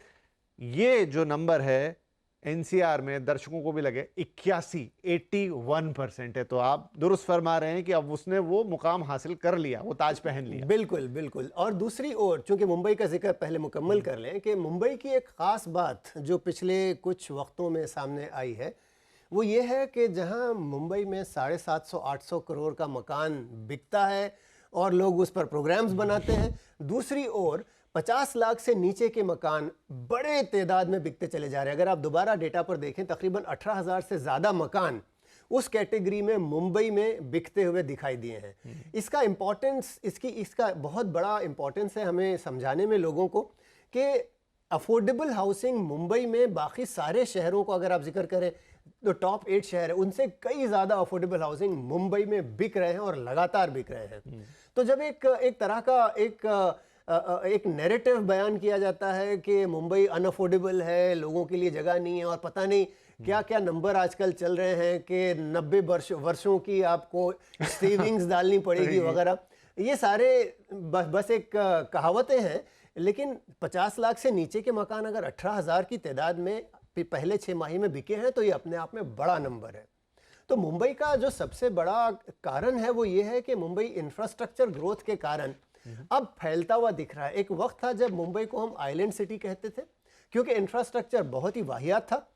ये जो नंबर है एनसीआर में दर्शकों को भी लगे 81% है। तो आप दुरुस्त फरमा रहे हैं कि अब उसने वो मुकाम हासिल कर लिया, वो ताज पहन लिया। बिल्कुल बिल्कुल। और दूसरी ओर, चूंकि मुंबई का जिक्र पहले मुकम्मल कर लें, कि मुंबई की एक ख़ास बात जो पिछले कुछ वक्तों में सामने आई है वो ये है कि जहां मुंबई में 750-800 करोड़ का मकान बिकता है और लोग उस पर प्रोग्राम्स बनाते हैं, दूसरी ओर 50 लाख से नीचे के मकान बड़े तादाद में बिकते चले जा रहे हैं। अगर आप दोबारा डेटा पर देखें, तकरीबन 18,000 से ज़्यादा मकान उस कैटेगरी में मुंबई में बिकते हुए दिखाई दिए हैं। इसका इम्पोर्टेंस, इसका बहुत बड़ा इम्पोर्टेंस है हमें समझाने में लोगों को कि अफोर्डेबल हाउसिंग मुंबई में बाकी सारे शहरों को अगर आप जिक्र करें तो टॉप 8 शहर है, उनसे कई ज़्यादा अफोर्डेबल हाउसिंग मुंबई में बिक रहे हैं और लगातार बिक रहे हैं। तो जब एक तरह का एक नैरेटिव बयान किया जाता है कि मुंबई अनअफोर्डेबल है, लोगों के लिए जगह नहीं है, और पता नहीं क्या क्या नंबर आजकल चल रहे हैं कि 90 वर्षों की आपको सेविंग्स डालनी पड़ेगी वगैरह, ये सारे बस एक कहावतें हैं। लेकिन 50 लाख से नीचे के मकान अगर 18,000 की तादाद में पहले 6 माही में बिके हैं तो ये अपने आप में बड़ा नंबर है। तो मुंबई का जो सबसे बड़ा कारण है वो ये है कि मुंबई इंफ्रास्ट्रक्चर ग्रोथ के कारण अब फैलता हुआ दिख रहा है। एक वक्त था जब मुंबई को हम आइलैंड सिटी कहते थे क्योंकि इंफ्रास्ट्रक्चर बहुत ही वाहियात था।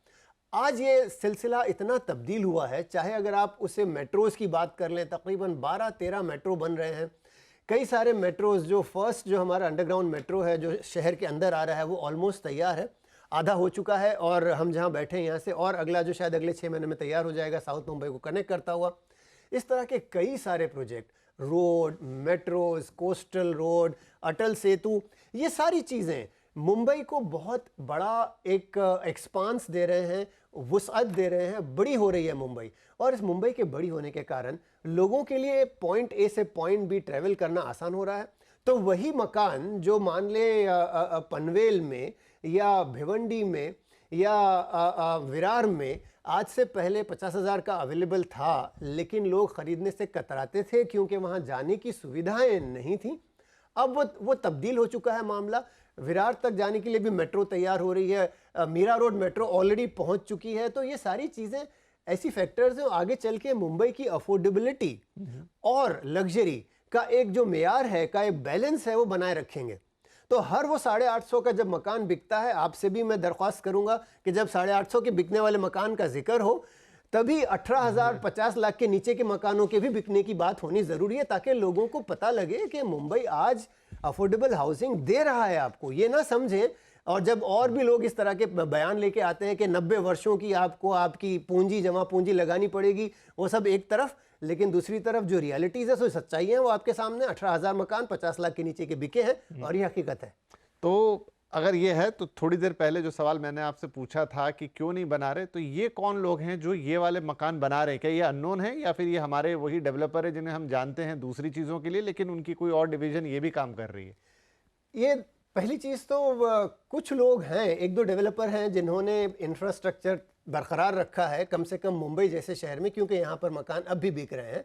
आज ये सिलसिला इतना तब्दील हुआ है, चाहे अगर आप उसे मेट्रोज़ की बात कर लें, तकरीबन 12-13 मेट्रो बन रहे हैं। कई सारे मेट्रोज़, जो हमारा अंडरग्राउंड मेट्रो है जो शहर के अंदर आ रहा है, वो ऑलमोस्ट तैयार है, आधा हो चुका है, और हम जहां बैठे हैं यहाँ से और अगला जो शायद अगले 6 महीने में तैयार हो जाएगा, साउथ मुंबई को कनेक्ट करता हुआ। इस तरह के कई सारे project, road, metros, coastal road, Atal Setu, ये सारी चीज़ें मुंबई को बहुत बड़ा एक एक्सपांस दे रहे हैं, वुसअत दे रहे हैं, बड़ी हो रही है मुंबई। और इस मुंबई के बड़ी होने के कारण लोगों के लिए पॉइंट ए से पॉइंट बी ट्रैवल करना आसान हो रहा है। तो वही मकान जो मान लें पनवेल में या भिवंडी में या विरार में आज से पहले 50,000 का अवेलेबल था, लेकिन लोग ख़रीदने से कतराते थे क्योंकि वहाँ जाने की सुविधाएं नहीं थी। अब वो तब्दील हो चुका है मामला। विरार तक जाने के लिए भी मेट्रो तैयार हो रही है, मीरा रोड मेट्रो ऑलरेडी पहुंच चुकी है। तो ये सारी चीज़ें ऐसी फैक्टर्स हैं, आगे चल के मुंबई की अफोर्डेबिलिटी और लग्जरी का एक जो मेयार है, का एक बैलेंस है, वो बनाए रखेंगे। तो हर वो 850 का जब मकान बिकता है, आपसे भी मैं दरख्वास्त करूंगा कि जब 850 के बिकने वाले मकान का जिक्र हो, तभी 18,000 50 लाख के नीचे के मकानों के भी बिकने की बात होनी ज़रूरी है, ताकि लोगों को पता लगे कि मुंबई आज अफोर्डेबल हाउसिंग दे रहा है आपको। ये ना समझें, और जब और भी लोग इस तरह के बयान लेके आते हैं कि 90 वर्षों की आपको आपकी पूंजी, जमा पूंजी लगानी पड़ेगी, वो सब एक तरफ, लेकिन दूसरी तरफ जो रियलिटीज़ है, सो सच्चाई है, वो आपके सामने 18,000 मकान 50 लाख के नीचे के बिके हैं, और ये हकीकत है। तो अगर ये है तो थोड़ी देर पहले जो सवाल मैंने आपसे पूछा था कि क्यों नहीं बना रहे, तो ये कौन लोग हैं जो ये वाले मकान बना रहे हैं? क्या ये अननोन है या फिर ये हमारे वही डेवलपर है जिन्हें हम जानते हैं दूसरी चीज़ों के लिए, लेकिन उनकी कोई और डिवीज़न ये भी काम कर रही है? ये पहली चीज़ तो कुछ लोग हैं, 1-2 डेवलपर हैं जिन्होंने इंफ्रास्ट्रक्चर बरकरार रखा है, कम से कम मुंबई जैसे शहर में, क्योंकि यहाँ पर मकान अब भी बिक रहे हैं।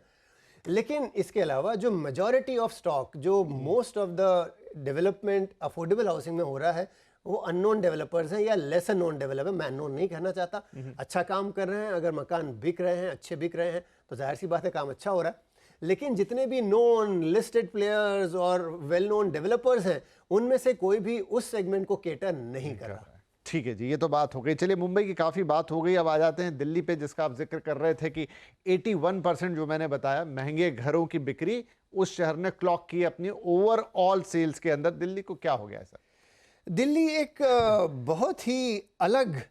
लेकिन इसके अलावा जो मेजॉरिटी ऑफ स्टॉक, जो most of the development affordable housing में हो रहा है, वो अननोन डेवलपर्स हैं या लेसर नोन डेवलपर। मैं अननोन नहीं कहना चाहता, अच्छा काम कर रहे हैं। अगर मकान बिक रहे हैं, अच्छे बिक रहे हैं, तो जाहिर सी बात है काम अच्छा हो रहा है। लेकिन जितने भी नोन लिस्टेड प्लेयर्स और वेल नोन डेवलपर्स हैं, उनमें से कोई भी उस सेगमेंट को केटर नहीं कर रहा। ठीक है जी, ये तो बात हो गई। चलिए, मुंबई की काफ़ी बात हो गई, अब आ जाते हैं दिल्ली पे, जिसका आप जिक्र कर रहे थे कि 81% जो मैंने बताया महंगे घरों की बिक्री उस शहर ने क्लॉक की अपनी ओवरऑल सेल्स के अंदर। दिल्ली को क्या हो गया सर? दिल्ली एक बहुत ही अलग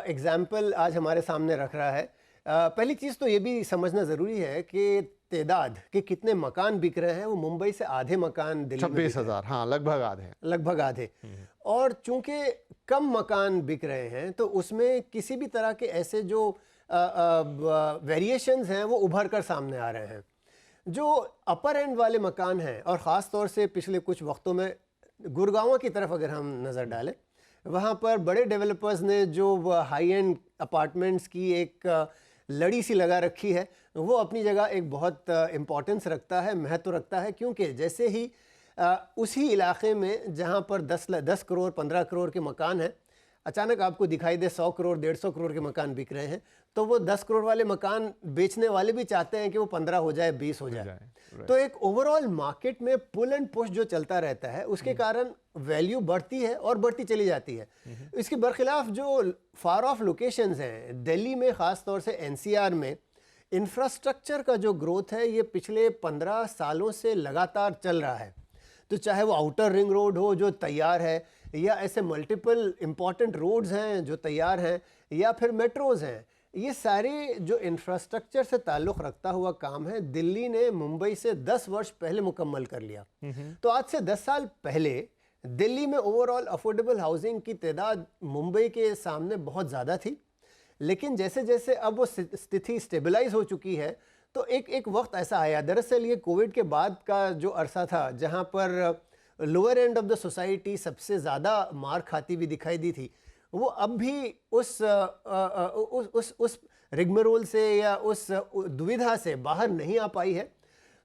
एग्जाम्पल आज हमारे सामने रख रहा है। पहली चीज़ तो ये भी समझना ज़रूरी है कि तादाद के कितने मकान बिक रहे हैं, वो मुंबई से आधे मकान दिल्ली में 26,000, हाँ, लगभग आधे। और चूंकि कम मकान बिक रहे हैं, तो उसमें किसी भी तरह के ऐसे जो वेरिएशंस हैं वो उभर कर सामने आ रहे हैं। जो अपर एंड वाले मकान हैं, और ख़ास तौर से पिछले कुछ वक्तों में गुड़गांव की तरफ अगर हम नज़र डालें, वहाँ पर बड़े डेवलपर्स ने जो हाई एंड अपार्टमेंट्स की एक लड़ी सी लगा रखी है, वो अपनी जगह एक बहुत इम्पोर्टेंस रखता है, महत्व रखता है। क्योंकि जैसे ही उसी इलाके में जहाँ पर 10 करोड़ 15 करोड़ के मकान हैं, अचानक आपको दिखाई दे 100 करोड़ 150 करोड़ के मकान बिक रहे हैं, तो वो 10 करोड़ वाले मकान बेचने वाले भी चाहते हैं कि वो 15 हो जाए, 20 हो जाए। तो एक ओवरऑल मार्केट में पुल एंड पुश जो चलता रहता है, उसके कारण वैल्यू बढ़ती है और बढ़ती चली जाती है। इसके बरखिलाफ जो फार ऑफ लोकेशंस हैं, दिल्ली में खास तौर से एनसीआर में इंफ्रास्ट्रक्चर का जो ग्रोथ है ये पिछले 15 सालों से लगातार चल रहा है। तो चाहे वो आउटर रिंग रोड हो जो तैयार है, या ऐसे मल्टीपल इम्पॉर्टेंट रोड्स हैं जो तैयार हैं, या फिर मेट्रोज हैं, ये सारे जो इंफ्रास्ट्रक्चर से ताल्लुक़ रखता हुआ काम है, दिल्ली ने मुंबई से 10 वर्ष पहले मुकम्मल कर लिया। तो आज से 10 साल पहले दिल्ली में ओवरऑल अफोर्डेबल हाउसिंग की तादाद मुंबई के सामने बहुत ज़्यादा थी, लेकिन जैसे जैसे अब वो स्थिति स्टेबलाइज हो चुकी है, तो एक वक्त ऐसा आया, दरअसल ये कोविड के बाद का जो अरसा था जहाँ पर lower end of the society सबसे ज़्यादा मार खाती हुई दिखाई दी थी, वो अब भी उस रिगमरोल से या उस दुविधा से बाहर नहीं आ पाई है।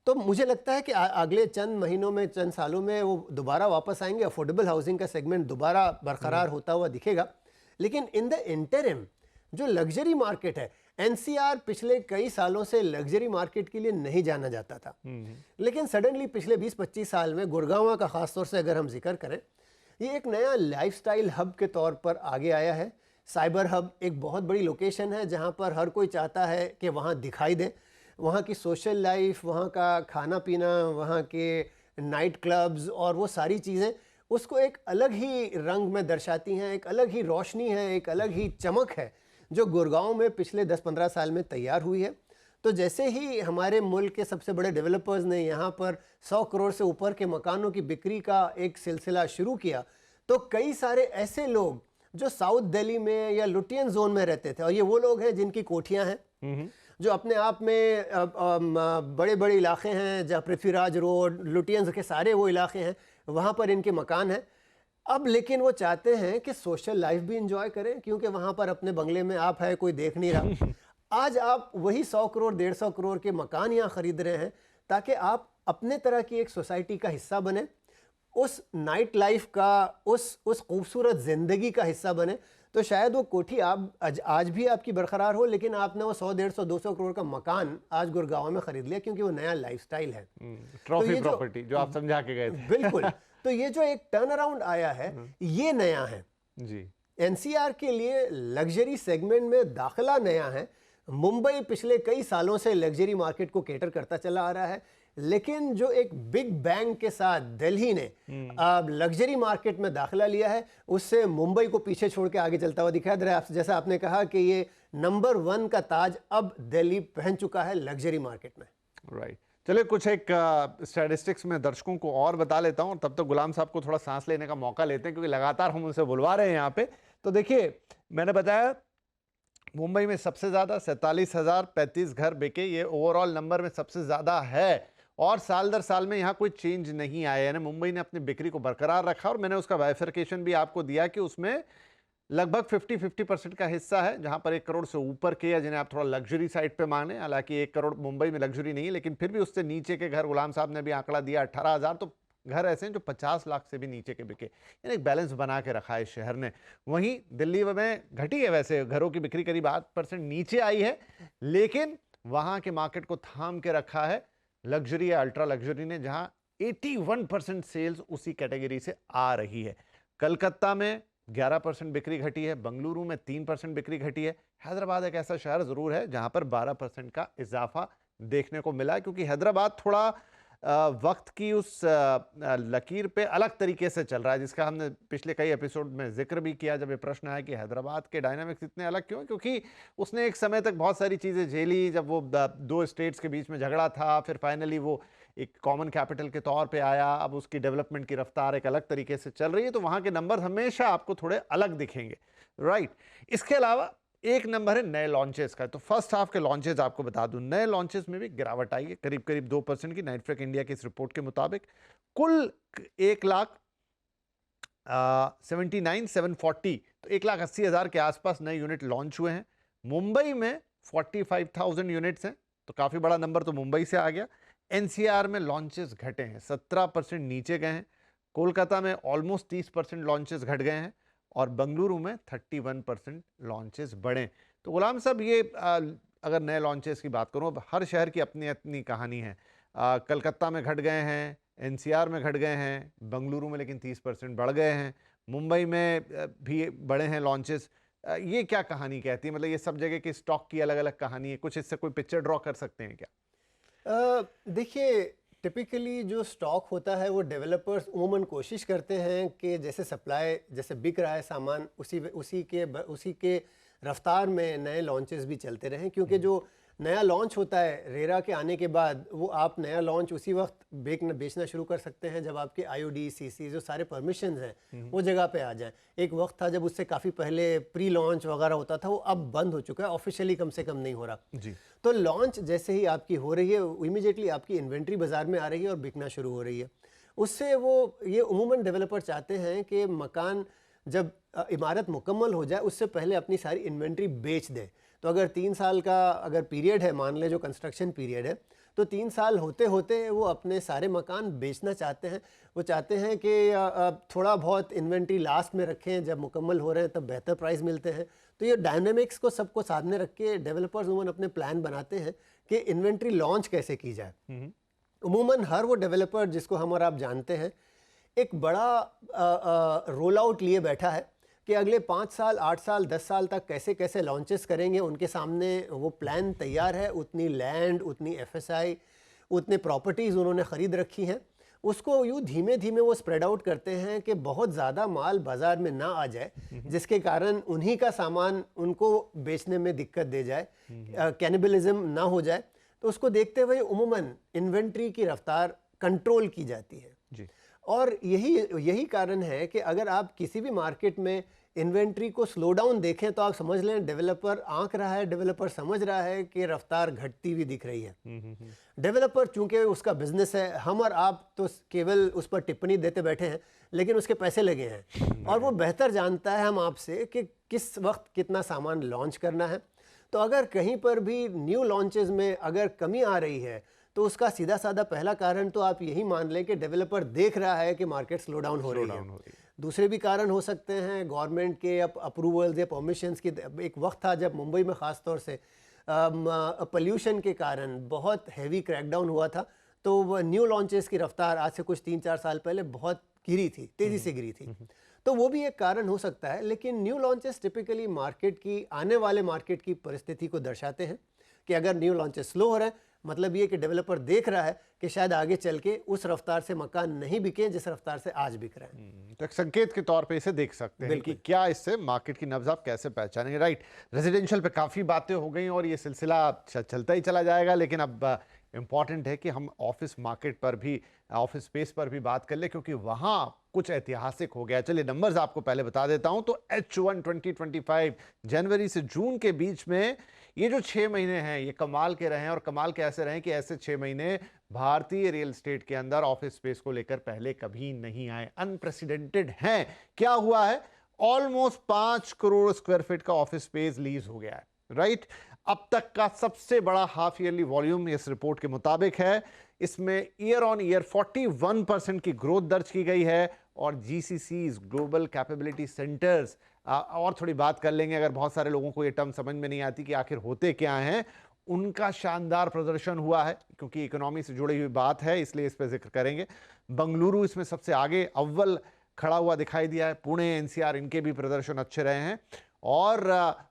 तो मुझे लगता है कि अगले चंद महीनों में, चंद सालों में वो दोबारा वापस आएंगे, अफोर्डेबल हाउसिंग का सेगमेंट दोबारा बरकरार होता हुआ दिखेगा। लेकिन इन द इंटरिम जो लग्जरी मार्केट है, एनसीआर पिछले कई सालों से लग्जरी मार्केट के लिए नहीं जाना जाता था, लेकिन सडनली पिछले 20-25 साल में गुड़गांव का खासतौर से अगर हम जिक्र करें, ये एक नया लाइफस्टाइल हब के तौर पर आगे आया है। साइबर हब एक बहुत बड़ी लोकेशन है जहां पर हर कोई चाहता है कि वहां दिखाई दे, वहां की सोशल लाइफ, वहां का खाना पीना, वहां के नाइट क्लब्स और वो सारी चीज़ें उसको एक अलग ही रंग में दर्शाती हैं, एक अलग ही रोशनी है, एक अलग ही चमक है जो गुड़गांव में पिछले 10-15 साल में तैयार हुई है। तो जैसे ही हमारे मुल्क के सबसे बड़े डेवलपर्स ने यहाँ पर 100 करोड़ से ऊपर के मकानों की बिक्री का एक सिलसिला शुरू किया, तो कई सारे ऐसे लोग जो साउथ दिल्ली में या लुटियन जोन में रहते थे, और ये वो लोग हैं जिनकी कोठियाँ हैं, जो अपने आप में बड़े बड़े इलाके हैं, जहाँ पृथ्वीराज रोड, लुटियंस के सारे वो इलाके हैं, वहाँ पर इनके मकान हैं। अब लेकिन वो चाहते हैं कि सोशल लाइफ भी इंजॉय करें, क्योंकि वहाँ पर अपने बंगले में आप है, कोई देख नहीं रहा। आज आप वही 100 करोड़ 150 करोड़ के मकान यहाँ खरीद रहे हैं ताकि आप अपने तरह की एक सोसाइटी का हिस्सा बने, उस नाइट लाइफ का, उस खूबसूरत ज़िंदगी का हिस्सा बने। तो शायद वो कोठी आप आज भी आपकी बरकरार हो, लेकिन आपने वो 100 150 200 करोड़ का मकान आज गुड़गांव में खरीद लिया क्योंकि वो नया लाइफस्टाइल है, ट्रॉफी प्रॉपर्टी जो आप समझा के गए थे। बिल्कुल। तो ये जो एक टर्न अराउंड आया है, ये नया है जी। एनसीआर के लिए। लग्जरी सेगमेंट में दाखिला नया है। मुंबई पिछले कई सालों से लग्जरी मार्केट को केटर करता चला आ रहा है, लेकिन जो एक बिग बैंग के साथ दिल्ली ने लग्जरी मार्केट में दाखिला लिया है, उससे मुंबई को पीछे छोड़ के आगे चलता हुआ दिखाई दे रहा है। जैसा आपने कहा कि ये नंबर 1 का ताज अब दिल्ली पहन चुका है लग्जरी मार्केट में। राइट। चलिए कुछ एक स्टैटिस्टिक्स में दर्शकों को और बता लेता हूं, तब तक गुलाम साहब को थोड़ा सांस लेने का मौका लेते हैं क्योंकि लगातार हम उनसे बुलवा रहे हैं यहाँ पे। तो देखिए, मैंने बताया मुंबई में सबसे ज़्यादा 47,035 घर बिके, ये ओवरऑल नंबर में सबसे ज़्यादा है, और साल दर साल में यहाँ कोई चेंज नहीं आया, यानी मुंबई ने अपनी बिक्री को बरकरार रखा। और मैंने उसका बाइफरकेशन भी आपको दिया कि उसमें लगभग 50-50% का हिस्सा है जहां पर 1 करोड़ से ऊपर के, या जिन्हें आप थोड़ा लग्जरी साइड पे माने, हालांकि 1 करोड़ मुंबई में लग्जरी नहीं है, लेकिन फिर भी उससे नीचे के घर, गुलाम साहब ने भी आंकड़ा दिया 18,000, तो घर ऐसे हैं जो 50 लाख से भी नीचे के बिके, यानी एक बैलेंस बना के रखा है शहर ने। वहीं दिल्ली में घटी है, वैसे घरों की बिक्री करीब 8% नीचे आई है, लेकिन वहां के मार्केट को थाम के रखा है लग्जरी या अल्ट्रा लग्जरी ने, जहां 81% सेल्स उसी कैटेगरी से आ रही है। कलकत्ता में 11% बिक्री घटी है, बेंगलुरु में 3% बिक्री घटी है। हैदराबाद एक ऐसा शहर जरूर है जहां पर 12% का इजाफा देखने को मिला है, क्योंकि हैदराबाद थोड़ा वक्त की उस लकीर पे अलग तरीके से चल रहा है, जिसका हमने पिछले कई एपिसोड में जिक्र भी किया, जब ये प्रश्न आया कि हैदराबाद के डायनामिक्स इतने अलग क्यों, क्योंकि उसने एक समय तक बहुत सारी चीज़ें झेली, जब वो 2 स्टेट्स के बीच में झगड़ा था, फिर फाइनली वो एक कॉमन कैपिटल के तौर पे आया, अब उसकी डेवलपमेंट की रफ्तार एक अलग तरीके से चल रही है, तो वहाँ के नंबर हमेशा आपको थोड़े अलग दिखेंगे। राइट। इसके अलावा एक नंबर है नए लॉन्चेस का। तो फर्स्ट हाफ के लॉन्चेस आपको बता दूं, नए लॉन्चेस में भी गिरावट आई है, करीब करीब 2% की, नाइटफ्रेक इंडिया की इस रिपोर्ट के मुताबिक। कुल 1,79,740, तो 1,80,000 के आसपास नए यूनिट लॉन्च हुए हैं। मुंबई में 45,000 यूनिट्स हैं, तो काफी बड़ा नंबर तो मुंबई से आ गया। एनसीआर में लॉन्चेस घटे हैं, 17% नीचे गए हैं। कोलकाता में ऑलमोस्ट 30% लॉन्चेस घट गए हैं, और बेंगलुरु में 31% लॉन्चेस बढ़े। तो गुलाम साहब, ये अगर नए लॉन्चेस की बात करूँ, अब हर शहर की अपनी अपनी कहानी है। कलकत्ता में घट गए हैं, एनसीआर में घट गए हैं, बेंगलुरु में लेकिन 30% बढ़ गए हैं, मुंबई में भी बढ़े हैं लॉन्चेस। ये क्या कहानी कहती है? मतलब ये सब जगह की स्टॉक की अलग अलग कहानी है, कुछ इससे कोई पिक्चर ड्रॉ कर सकते हैं क्या? देखिए, टिपिकली जो स्टॉक होता है वो डेवलपर्स उमूमन कोशिश करते हैं कि जैसे सप्लाई, जैसे बिक रहा है सामान, उसी के रफ्तार में नए लॉन्चेस भी चलते रहें, क्योंकि जो नया लॉन्च होता है रेरा के आने के बाद, वो आप नया लॉन्च उसी वक्त बेचना शुरू कर सकते हैं जब आपके आईओडी, सीसी, जो सारे परमिशंस हैं वो जगह पे आ जाएं। एक वक्त था जब उससे काफ़ी पहले प्री लॉन्च वगैरह होता था, वो अब बंद हो चुका है, ऑफिशियली कम से कम नहीं हो रहा जी। तो लॉन्च जैसे ही आपकी हो रही है, इमीडिएटली आपकी इन्वेंट्री बाजार में आ रही है और बिकना शुरू हो रही है। उससे वो ये उमूमन डेवलपर चाहते हैं कि मकान जब इमारत मुकम्मल हो जाए उससे पहले अपनी सारी इन्वेंट्री बेच दें। तो अगर 3 साल का अगर पीरियड है, मान लें जो कंस्ट्रक्शन पीरियड है, तो 3 साल होते होते वो अपने सारे मकान बेचना चाहते हैं। वो चाहते हैं कि थोड़ा बहुत इन्वेंट्री लास्ट में रखें, जब मुकम्मल हो रहे हैं तब बेहतर प्राइस मिलते हैं। तो ये डायनामिक्स को सबको सामने रख के डेवलपर्स उमूमन अपने प्लान बनाते हैं कि इन्वेंट्री लॉन्च कैसे की जाए। उमूमन हर वो डेवलपर जिसको हम और आप जानते हैं, एक बड़ा रोल आउट लिए बैठा है कि अगले 5 साल, 8 साल, 10 साल तक कैसे कैसे लॉन्चेस करेंगे। उनके सामने वो प्लान तैयार है, उतनी लैंड, उतनी एफएसआई, उतने प्रॉपर्टीज़ उन्होंने ख़रीद रखी हैं। उसको यूँ धीमे धीमे वो स्प्रेड आउट करते हैं कि बहुत ज़्यादा माल बाज़ार में ना आ जाए, जिसके कारण उन्हीं का सामान उनको बेचने में दिक्कत दे जाए, कैनिबलिज्म ना हो जाए। तो उसको देखते हुए उमूमन इन्वेंट्री की रफ्तार कंट्रोल की जाती है जी। और यही कारण है कि अगर आप किसी भी मार्केट में इन्वेंट्री को स्लो डाउन देखें तो आप समझ लें डेवलपर आंक रहा है, डेवलपर समझ रहा है कि रफ्तार घटती हुई दिख रही है। डेवलपर चूंकि उसका बिजनेस है, हम और आप तो केवल उस पर टिप्पणी देते बैठे हैं, लेकिन उसके पैसे लगे हैं और वो बेहतर जानता है हम आपसे कि किस वक्त कितना सामान लॉन्च करना है। तो अगर कहीं पर भी न्यू लॉन्चेस में अगर कमी आ रही है तो उसका सीधा साधा पहला कारण तो आप यही मान लें कि डेवलपर देख रहा है कि मार्केट स्लो डाउन हो रही है। दूसरे भी कारण हो सकते हैं, गवर्नमेंट के अप्रूवल्स या परमिशंस की। एक वक्त था जब मुंबई में ख़ास तौर से पोल्यूशन के कारण बहुत हैवी क्रैकडाउन हुआ था, तो वह न्यू लॉन्चेस की रफ्तार आज से कुछ 3-4 साल पहले बहुत गिरी थी, तेज़ी से गिरी थी। तो वो भी एक कारण हो सकता है। लेकिन न्यू लॉन्चेस टिपिकली मार्केट की, आने वाले मार्केट की परिस्थिति को दर्शाते हैं कि अगर न्यू लॉन्चेस स्लो हो रहे हैं, मतलब ये कि डेवलपर देख रहा है कि शायद आगे चल के उस रफ्तार से मकान नहीं बिके जिस रफ्तार से आज बिक रहे हैं। तो एक संकेत के तौर पे इसे देख सकते हैं कि क्या इससे मार्केट की नब्ज आप कैसे पहचानेंगे। राइट, रेजिडेंशियल पे काफ़ी बातें हो गई और ये सिलसिला चलता ही चला जाएगा, लेकिन अब इम्पॉर्टेंट है कि हम ऑफिस मार्केट पर भी, ऑफिस स्पेस पर भी बात कर ले, क्योंकि वहाँ कुछ ऐतिहासिक हो गया। चलिए नंबर्स आपको पहले बता देता हूं। तो H1 2025 जनवरी से जून के बीच में ये जो 6 महीने हैं ये कमाल के रहे हैं। और कमाल कैसे रहे कि ऐसे 6 महीने भारतीय रियल एस्टेट के अंदर ऑफिस स्पेस को लेकर पहले कभी नहीं आए। अनप्रेसिडेंटेड हैं। क्या हुआ है? ऑलमोस्ट 5 करोड़ स्क्वायर फीट का ऑफिस स्पेस लीज हो गया है। राइट, अब तक का सबसे बड़ा हाफ ईयरली वॉल्यूम इस रिपोर्ट के मुताबिक है। इसमें ईयर ऑन ईयर 41% की ग्रोथ दर्ज की गई है। और जीसीसीज, ग्लोबल कैपेबिलिटी सेंटर्स, और थोड़ी बात कर लेंगे, अगर बहुत सारे लोगों को ये टर्म समझ में नहीं आती कि आखिर होते क्या हैं, उनका शानदार प्रदर्शन हुआ है, क्योंकि इकोनॉमी से जुड़ी हुई बात है इसलिए इस पर जिक्र करेंगे। बंगलुरु इसमें सबसे आगे अव्वल खड़ा हुआ दिखाई दिया है। पुणे, एनसीआर, इनके भी प्रदर्शन अच्छे रहे हैं। और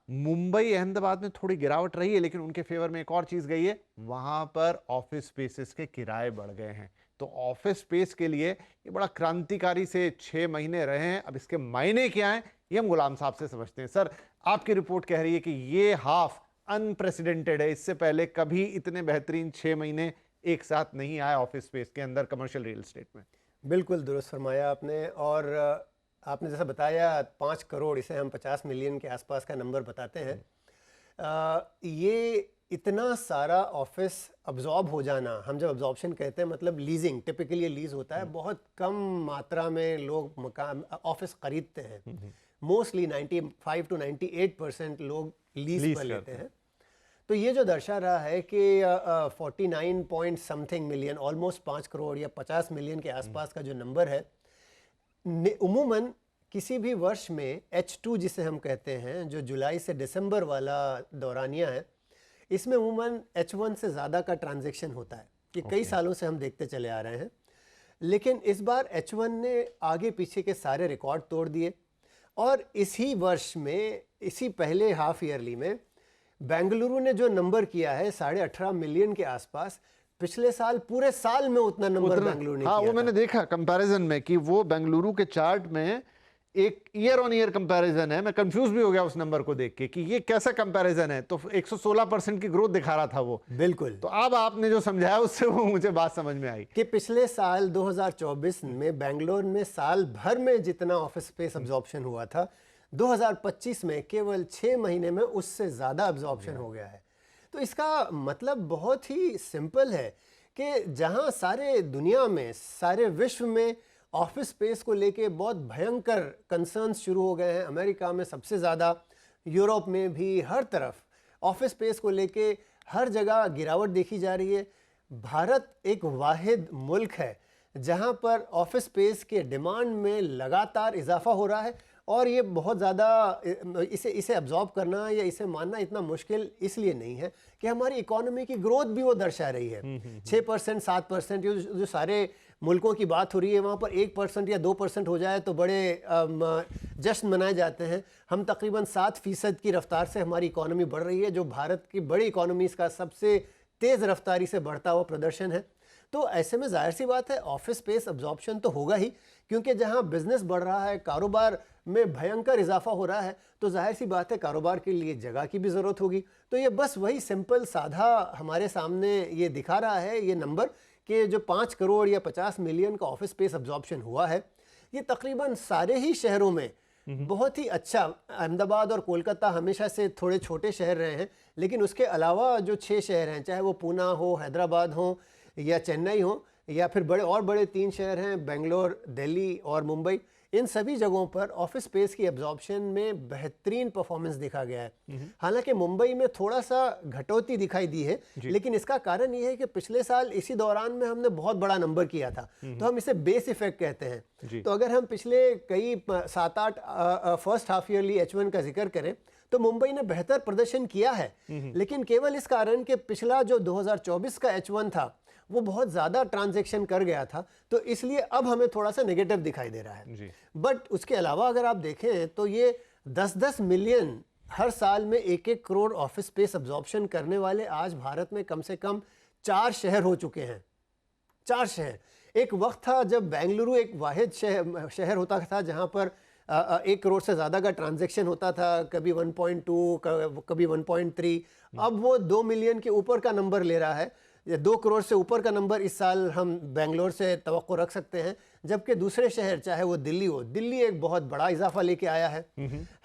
मुंबई, अहमदाबाद में थोड़ी गिरावट रही है, लेकिन उनके फेवर में एक और चीज गई है, वहां पर ऑफिस स्पेसेस के किराए बढ़ गए हैं। तो ऑफिस स्पेस के लिए ये बड़ा क्रांतिकारी से 6 महीने रहे हैं। अब इसके मायने क्या हैं ये हम गुलाम साहब से समझते हैं। सर, आपकी रिपोर्ट कह रही है कि ये हाफ अनप्रेसिडेंटेड है। इससे पहले कभी इतने बेहतरीन 6 महीने एक साथ नहीं आए ऑफिस स्पेस के अंदर, कमर्शियल रियल एस्टेट में। बिल्कुल दुरुस्त फरमाया आपने। और आपने जैसा बताया 5 करोड़, इसे हम 50 मिलियन के आसपास का नंबर बताते हैं। ये इतना सारा ऑफिस अब्जॉर्ब हो जाना, हम जब अब्जॉर्प्शन कहते हैं मतलब लीजिंग, टिपिकली लीज होता है, बहुत कम मात्रा में लोग मकान ऑफिस खरीदते हैं। मोस्टली 95 to 98% लोग लीज पर लेते हैं। तो ये जो दर्शा रहा है कि 49 point something million, almost 5 crore या 50 मिलियन के आसपास का जो नंबर है, उमूमन किसी भी वर्ष में H2 जिसे हम कहते हैं, जो जुलाई से दिसंबर वाला दौरानिया है, इसमें उमूमन H1 से ज़्यादा का ट्रांजैक्शन होता है। ये कई सालों से हम देखते चले आ रहे हैं, लेकिन इस बार H1 ने आगे पीछे के सारे रिकॉर्ड तोड़ दिए और इसी वर्ष में, इसी पहले हाफ ईयरली में बेंगलुरु ने जो नंबर किया है 18.5 मिलियन के आसपास, पिछले साल पूरे साल में उतना नंबर बेंगलुरु ने हाँ, किया वो मैंने देखा कंपैरिजन में कि वो बेंगलुरु के चार्ट में एक ईयर ऑन ईयर कंपैरिजन है। मैं कंफ्यूज भी हो गया उस नंबर को देख के कि ये कैसा कंपैरिजन है। तो 116% की ग्रोथ दिखा रहा था वो। बिल्कुल। तो अब आपने जो समझाया उससे वो मुझे बात समझ में आई कि पिछले साल 2024 में बेंगलोर में साल भर में जितना ऑफिस स्पेस अब्जॉर्प्शन हुआ था, 2025 में केवल 6 महीने में उससे ज़्यादा अब्जॉर्प्शन हो गया है। तो इसका मतलब बहुत ही सिंपल है कि जहां सारे दुनिया में, सारे विश्व में ऑफिस स्पेस को लेके बहुत भयंकर कंसर्न्स शुरू हो गए हैं, अमेरिका में सबसे ज़्यादा, यूरोप में भी, हर तरफ ऑफिस स्पेस को लेके हर जगह गिरावट देखी जा रही है। भारत एक वाहिद मुल्क है जहां पर ऑफिस स्पेस के डिमांड में लगातार इजाफा हो रहा है और ये बहुत ज़्यादा इसे अब्जॉर्ब करना या इसे मानना इतना मुश्किल इसलिए नहीं है कि हमारी इकोनॉमी की ग्रोथ भी वो दर्शा रही है। 6%, 7% जो सारे मुल्कों की बात हो रही है, वहाँ पर 1% या 2% हो जाए तो बड़े जश्न मनाए जाते हैं। हम तकरीबन 7% की रफ्तार से हमारी इकोनॉमी बढ़ रही है, जो भारत की बड़ी इकोनॉमीज़ का सबसे तेज़ रफ्तारी से बढ़ता हुआ प्रदर्शन है। तो ऐसे में जाहिर सी बात है ऑफिस स्पेस अब्जॉर्प्शन तो होगा ही, क्योंकि जहां बिजनेस बढ़ रहा है, कारोबार में भयंकर इजाफा हो रहा है, तो जाहिर सी बात है कारोबार के लिए जगह की भी ज़रूरत होगी। तो ये बस वही सिंपल साधा हमारे सामने ये दिखा रहा है ये नंबर कि जो 5 करोड़ या 50 मिलियन का ऑफिस स्पेस अब्जॉर्प्शन हुआ है, ये तकरीबन सारे ही शहरों में बहुत ही अच्छा। अहमदाबाद और कोलकाता हमेशा से थोड़े छोटे शहर रहे हैं, लेकिन उसके अलावा जो 6 शहर हैं, चाहे वो पूना हो, हैदराबाद हो या चेन्नई हो, या फिर बड़े 3 शहर हैं, बेंगलोर, दिल्ली और मुंबई, इन सभी जगहों पर ऑफिस स्पेस की एब्जॉर्प्शन में बेहतरीन परफॉर्मेंस देखा गया है। हालांकि मुंबई में थोड़ा सा घटौती दिखाई दी है, लेकिन इसका कारण ये है कि पिछले साल इसी दौरान में हमने बहुत बड़ा नंबर किया था, तो हम इसे बेस इफेक्ट कहते हैं। तो अगर हम पिछले कई 7-8 फर्स्ट हाफ ईयरली H1 का जिक्र करें तो मुंबई ने बेहतर प्रदर्शन किया है, लेकिन केवल इस कारण कि पिछला जो 2024 का H1 था वो बहुत ज़्यादा ट्रांजैक्शन कर गया था, तो इसलिए अब हमें थोड़ा सा नेगेटिव दिखाई दे रहा है। बट उसके अलावा अगर आप देखें तो ये 10-10 मिलियन हर साल में 1-1 करोड़ ऑफिस स्पेस अब्जॉर्प्शन करने वाले आज भारत में कम से कम 4 शहर हो चुके हैं। 4 शहर। एक वक्त था जब बेंगलुरु एक वाहिद शहर होता था जहां पर 1 करोड़ से ज़्यादा का ट्रांजैक्शन होता था, कभी 1.2, कभी 1.3। अब वो 2 मिलियन के ऊपर का नंबर ले रहा है, या 2 करोड़ से ऊपर का नंबर इस साल हम बेंगलोर से तवक्को रख सकते हैं। जबकि दूसरे शहर, चाहे वो दिल्ली हो, दिल्ली एक बहुत बड़ा इजाफा लेके आया है।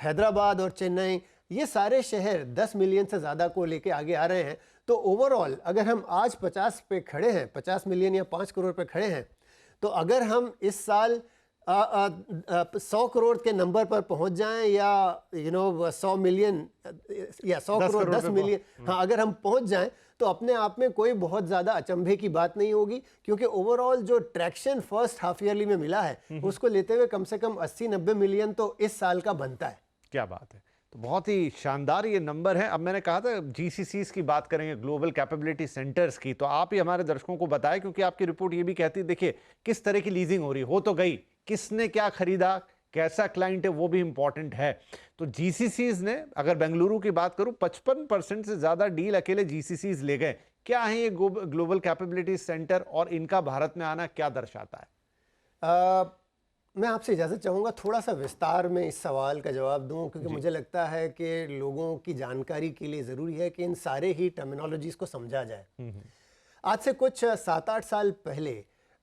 हैदराबाद और चेन्नई, ये सारे शहर 10 मिलियन से ज़्यादा को लेके आगे आ रहे हैं। तो ओवरऑल अगर हम आज 50 पे खड़े हैं, 50 मिलियन या 5 करोड़ पे खड़े हैं, तो अगर हम इस साल 100 करोड़ के नंबर पर पहुंच जाएं, या 100 मिलियन या 100 करोड़ 10 मिलियन, हाँ, अगर हम पहुंच जाएं तो अपने आप में कोई बहुत ज़्यादा अचंभे की बात नहीं होगी, क्योंकि ओवरऑल जो ट्रैक्शन फर्स्ट हाफ ईयरली में मिला है उसको लेते हुए कम से कम 80-90 मिलियन तो इस साल का बनता है। क्या बात है। तो बहुत ही शानदार ये नंबर है। अब मैंने कहा था GCCs की बात करेंगे, ग्लोबल कैपेबिलिटी सेंटर्स की, तो आप ही हमारे दर्शकों को बताएं, क्योंकि आपकी रिपोर्ट ये भी कहती है, देखिए किस तरह की लीजिंग हो रही हो तो गई, किसने क्या खरीदा, कैसा क्लाइंट है, वो भी इंपॉर्टेंट है। तो GCCs ने, अगर बेंगलुरु की बात करूं, 55% से ज्यादा डील अकेले GCCs ले गए। क्या है ये ग्लोबल कैपेबिलिटी सेंटर और इनका भारत में आना क्या दर्शाता है? मैं आपसे इजाज़त चाहूँगा थोड़ा सा विस्तार में इस सवाल का जवाब दूं, क्योंकि मुझे लगता है कि लोगों की जानकारी के लिए ज़रूरी है कि इन सारे ही टर्मिनोलॉजीज़ को समझा जाए। आज से कुछ 7-8 साल पहले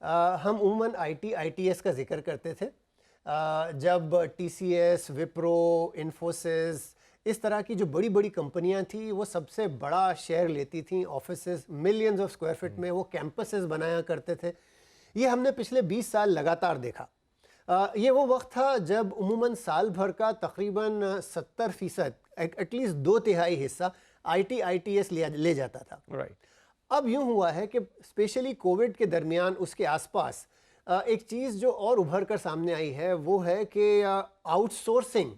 हम उमूमन ITS का जिक्र करते थे, जब TCS, विप्रो, इन्फोसिस, इस तरह की जो बड़ी बड़ी कंपनियां थी वो सबसे बड़ा शेयर लेती थी offices, millions of square feet में वो कैंपसेस बनाया करते थे। ये हमने पिछले 20 साल लगातार देखा। ये वो वक्त था जब उमूमन साल भर का तकरीबन 70%, एटलीस्ट 2/3 हिस्सा ITS ले जाता था। राइट। अब यूं हुआ है कि स्पेशली कोविड के दरमियान, उसके आसपास एक चीज़ जो और उभर कर सामने आई है वो है कि आउटसोर्सिंग,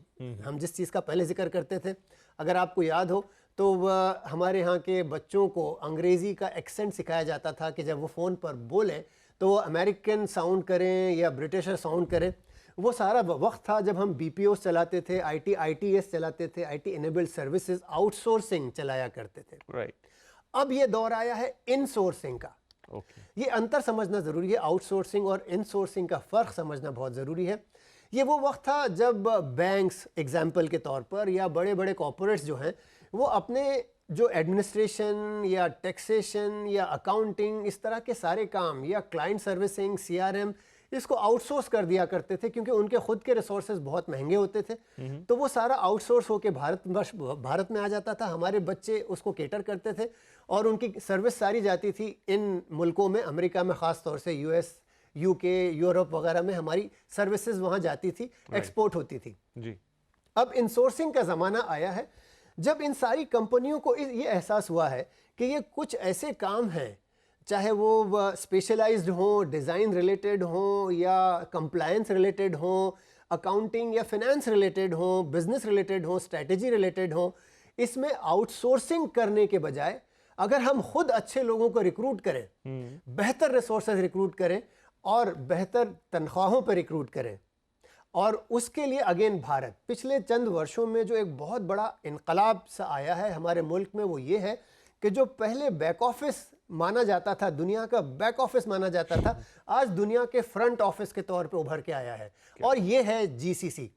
हम जिस चीज़ का पहले जिक्र करते थे, अगर आपको याद हो तो हमारे यहाँ के बच्चों को अंग्रेज़ी का एक्सेंट सिखाया जाता था कि जब वो फ़ोन पर बोलें तो वो अमेरिकन साउंड करें या ब्रिटिशर साउंड करें। वो सारा वक्त था जब हम BPOs चलाते थे, ITS चलाते थे, IT इनेबल्ड सर्विसेज, आउटसोर्सिंग चलाया करते थे। राइट। अब ये दौर आया है इनसोर्सिंग का। ये अंतर समझना ज़रूरी है, आउटसोर्सिंग और इनसोर्सिंग का फ़र्क समझना बहुत ज़रूरी है। ये वो वक्त था जब बैंक्स एग्जाम्पल के तौर पर या बड़े बड़े कॉर्पोरेट्स जो हैं वो अपने जो एडमिनिस्ट्रेशन या टैक्सेशन या अकाउंटिंग, इस तरह के सारे काम, या क्लाइंट सर्विसिंग, CRM, इसको आउटसोर्स कर दिया करते थे क्योंकि उनके खुद के रिसोर्सेज बहुत महंगे होते थे। तो वो सारा आउटसोर्स होके भारत में आ जाता था। हमारे बच्चे उसको केटर करते थे और उनकी सर्विस सारी जाती थी इन मुल्कों में, अमेरिका में ख़ास तौर से, US, UK, यूरोप वगैरह में हमारी सर्विसेज वहाँ जाती थी, एक्सपोर्ट होती थी जी। अब इनसोर्सिंग का ज़माना आया है जब इन सारी कंपनियों को ये एहसास हुआ है कि ये कुछ ऐसे काम हैं, चाहे वो स्पेशलाइज्ड हों, डिज़ाइन रिलेटेड हों या कंप्लायंस रिलेटेड हों, अकाउंटिंग या फिनेंस रिलेटेड हों, बिजनेस रिलेटेड हों, स्ट्रेटजी रिलेटेड हों, इसमें आउटसोर्सिंग करने के बजाय अगर हम खुद अच्छे लोगों को रिक्रूट करें, बेहतर रिसोर्सेज रिक्रूट करें और बेहतर तनख्वाहों पर रिक्रूट करें, और उसके लिए अगेन भारत पिछले चंद वर्षों में जो एक बहुत बड़ा इनकलाब सा आया है हमारे मुल्क में, वो ये है कि जो पहले बैक ऑफिस माना जाता था, दुनिया का बैक ऑफिस माना जाता था, आज दुनिया के फ्रंट ऑफिस के तौर पे उभर के आया है। और ये है GCC,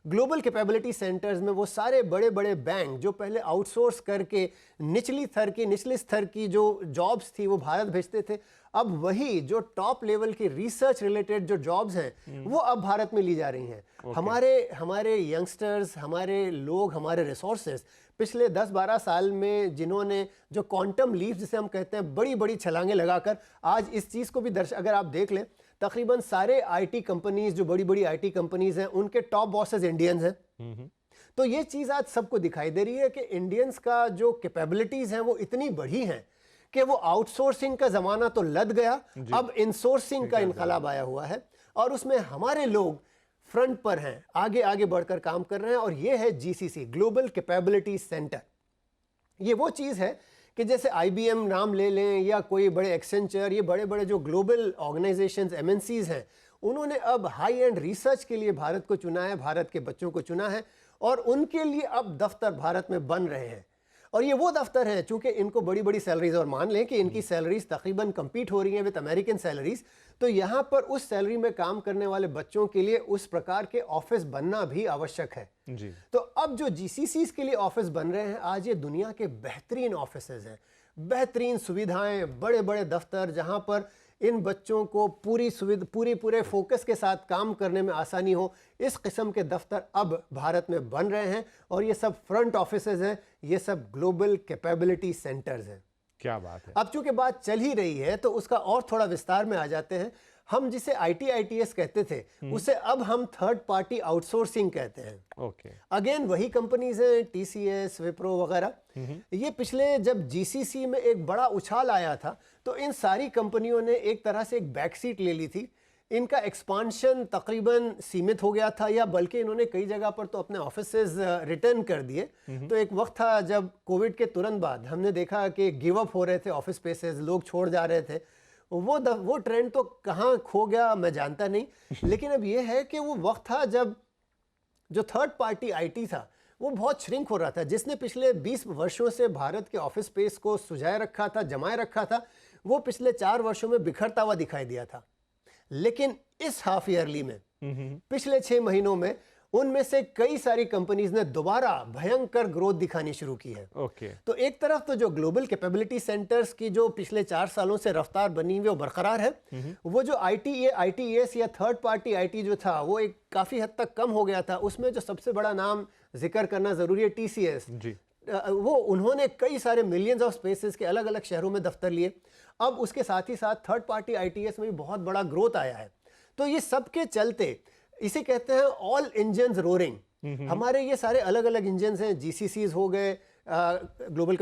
ग्लोबल कैपेबिलिटी सेंटर्स में वो सारे बड़े बड़े बैंक जो पहले आउटसोर्स करके निचले स्तर की जो जॉब्स थी वो भारत भेजते थे, अब वही जो टॉप लेवल की रिसर्च रिलेटेड जो जॉब्स हैं वो अब भारत में ली जा रही हैं। हमारे यंगस्टर्स, हमारे लोग, हमारे रिसोर्सेज पिछले 10-12 साल में जिन्होंने जो क्वांटम लीप जिसे हम कहते हैं, बड़ी बड़ी छलांगे लगाकर आज इस चीज़ को भी अगर आप देख लें, तकरीबन सारे IT कंपनीज, जो बड़ी बड़ी IT कंपनीज हैं, उनके टॉप बॉसेस इंडियंस हैं। तो ये चीज़ आज सबको दिखाई दे रही है कि इंडियंस का जो कैपेबिलिटीज़ हैं वो इतनी बढ़ी हैं कि वो आउटसोर्सिंग का ज़माना तो लद गया, अब इनसोर्सिंग का इनकलाब आया हुआ है और उसमें हमारे लोग फ्रंट पर हैं, आगे आगे बढ़कर काम कर रहे हैं। और ये है GCC, ग्लोबल कैपेबिलिटी सेंटर। ये वो चीज़ है कि जैसे IBM नाम ले लें या कोई बड़े एक्सेंचर, ये बड़े बड़े जो ग्लोबल ऑर्गेनाइजेशंस, MNCs हैं, उन्होंने अब हाई एंड रिसर्च के लिए भारत को चुना है, भारत के बच्चों को चुना है और उनके लिए अब दफ्तर भारत में बन रहे हैं। और ये वो दफ्तर हैं, चूंकि इनको बड़ी बड़ी सैलरीज, और मान लें कि इनकी सैलरीज तकरीबन कंपीट हो रही हैं विद अमेरिकन सैलरीज, तो यहाँ पर उस सैलरी में काम करने वाले बच्चों के लिए उस प्रकार के ऑफिस बनना भी आवश्यक है जी। तो अब जो GCCs के लिए ऑफिस बन रहे हैं, आज ये दुनिया के बेहतरीन ऑफिसेज हैं, बेहतरीन सुविधाएं, बड़े बड़े दफ्तर, जहाँ पर इन बच्चों को पूरे फोकस के साथ काम करने में आसानी हो। इस किस्म के दफ्तर अब भारत में बन रहे हैं और ये सब फ्रंट ऑफिसेज हैं, ये सब ग्लोबल कैपेबिलिटी सेंटर्स हैं। क्या बात है। अब चूंकि बात चल ही रही है तो उसका और थोड़ा विस्तार में आ जाते हैं। हम जिसे ITS कहते थे उसे अब हम थर्ड पार्टी आउटसोर्सिंग कहते हैं। अगेन वही कंपनीज हैं, TCS, विप्रो वगैरह। ये पिछले जब GCC में एक बड़ा उछाल आया था तो इन सारी कंपनियों ने एक तरह से एक बैक सीट ले ली थी। इनका एक्सपांशन तकरीबन सीमित हो गया था, या बल्कि इन्होंने कई जगह पर तो अपने ऑफिसेज रिटर्न कर दिए। तो एक वक्त था जब कोविड के तुरंत बाद हमने देखा कि गिव अप हो रहे थे ऑफिस स्पेसेस, लोग छोड़ जा रहे थे। वो ट्रेंड तो कहाँ खो गया मैं जानता नहीं, लेकिन अब ये है कि वो वक्त था जब जो थर्ड पार्टी IT था वो बहुत श्रिंक हो रहा था। जिसने पिछले 20 वर्षों से भारत के ऑफिस स्पेस को सुजाए रखा था, जमाए रखा था, वो पिछले 4 वर्षों में बिखरता हुआ दिखाई दिया था। लेकिन इस हाफ ईयरली में, पिछले 6 महीनों में, उनमें से कई सारी कंपनीज ने दोबारा भयंकर ग्रोथ दिखानी शुरू की है। तो एक तरफ तो जो ग्लोबल कैपेबिलिटी सेंटर्स की जो पिछले 4 सालों से रफ्तार बनी हुई वो बरकरार है। वो जो ITS या थर्ड पार्टी IT जो था वो एक काफी हद तक कम हो गया था। उसमें जो सबसे बड़ा नाम जिक्र करना जरूरी है, TCS जी। वो उन्होंने कई सारे मिलियंस ऑफ स्पेसेस के अलग अलग शहरों में दफ्तर लिए। अब उसके साथ ही साथ थर्ड पार्टी ITS में भी बहुत बड़ा ग्रोथ आया है। तो ये सब के चलते इसे कहते हैं ऑल इंजन्स रोरिंग। हमारे ये सारे अलग अलग इंजन्स हैं, GCCs हो गए, ग्लोबल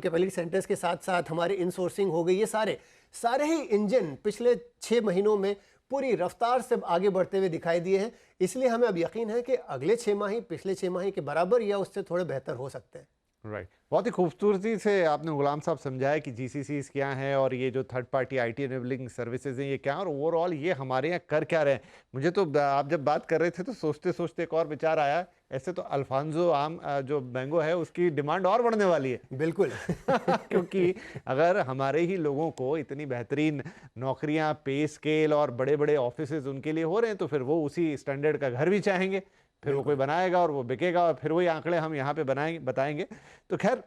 कैपेबिलिटी सेंटर्स के साथ साथ हमारे इनसोर्सिंग हो गई, ये सारे ही इंजन पिछले 6 महीनों में पूरी रफ्तार से आगे बढ़ते हुए दिखाई दिए हैं। इसलिए हमें अब यकीन है कि अगले 6 माही पिछले 6 माही के बराबर या उससे थोड़े बेहतर हो सकते हैं। राइट, बहुत ही खूबसूरती से आपने गुलाम साहब समझाया कि जीसीसीज क्या हैं और ये जो third party IT enabling services हैं ये क्या हैं और ओवरऑल ये हमारे यहाँ कर क्या रहे हैं। मुझे तो आप जब बात कर रहे थे तो सोचते सोचते एक और विचार आया, ऐसे तो अल्फांसो आम जो मैंगो है उसकी डिमांड और बढ़ने वाली है। बिल्कुल। क्योंकि अगर हमारे ही लोगों को इतनी बेहतरीन नौकरियां, पे स्केल और बड़े बड़े ऑफिसेज उनके लिए हो रहे हैं तो फिर वो उसी स्टैंडर्ड का घर भी चाहेंगे, फिर वो कोई बनाएगा और वो बिकेगा और फिर वही आंकड़े हम यहाँ पे बनाएंगे बताएंगे। तो खैर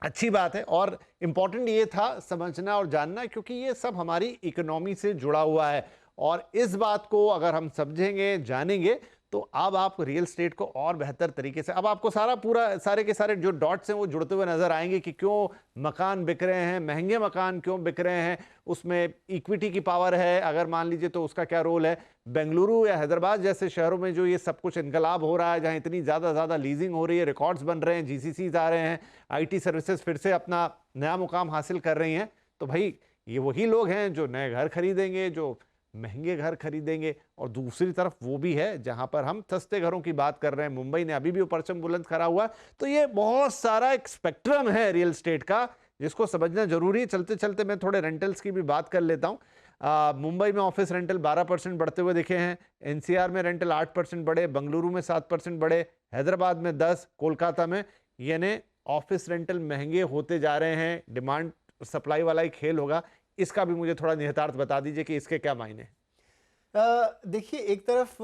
अच्छी बात है और इम्पॉर्टेंट ये था समझना और जानना क्योंकि ये सब हमारी इकोनॉमी से जुड़ा हुआ है और इस बात को अगर हम समझेंगे, जानेंगे तो अब आप रियल एस्टेट को और बेहतर तरीके से, अब आपको सारे के सारे जो डॉट्स हैं वो जुड़ते हुए नजर आएंगे कि क्यों मकान बिक रहे हैं, महंगे मकान क्यों बिक रहे हैं, उसमें इक्विटी की पावर है अगर मान लीजिए तो उसका क्या रोल है। बेंगलुरु या हैदराबाद जैसे शहरों में जो ये सब कुछ इनकलाब हो रहा है, जहां इतनी ज्यादा लीजिंग हो रही है, रिकॉर्ड्स बन रहे हैं, जीसीसीज आ रहे हैं, आईटी सर्विसेज फिर से अपना नया मुकाम हासिल कर रही हैं, तो भाई ये वही लोग हैं जो नए घर खरीदेंगे, जो महंगे घर खरीदेंगे। और दूसरी तरफ वो भी है जहां पर हम सस्ते घरों की बात कर रहे हैं, मुंबई ने अभी भी वो परचम बुलंद करा हुआ है। तो ये बहुत सारा एक स्पेक्ट्रम है रियल एस्टेट का जिसको समझना जरूरी है। चलते चलते मैं थोड़े रेंटल्स की भी बात कर लेता हूं। मुंबई में ऑफिस रेंटल 12% बढ़ते हुए दिखे हैं, एनसीआर में रेंटल 8% बढ़े, बेंगलुरु में 7% बढ़े, हैदराबाद में 10, कोलकाता में, यानी ऑफिस रेंटल महंगे होते जा रहे हैं। डिमांड सप्लाई वाला ही खेल होगा, इसका भी मुझे थोड़ा निहितार्थ बता दीजिए कि इसके क्या मायने हैं। देखिए, एक तरफ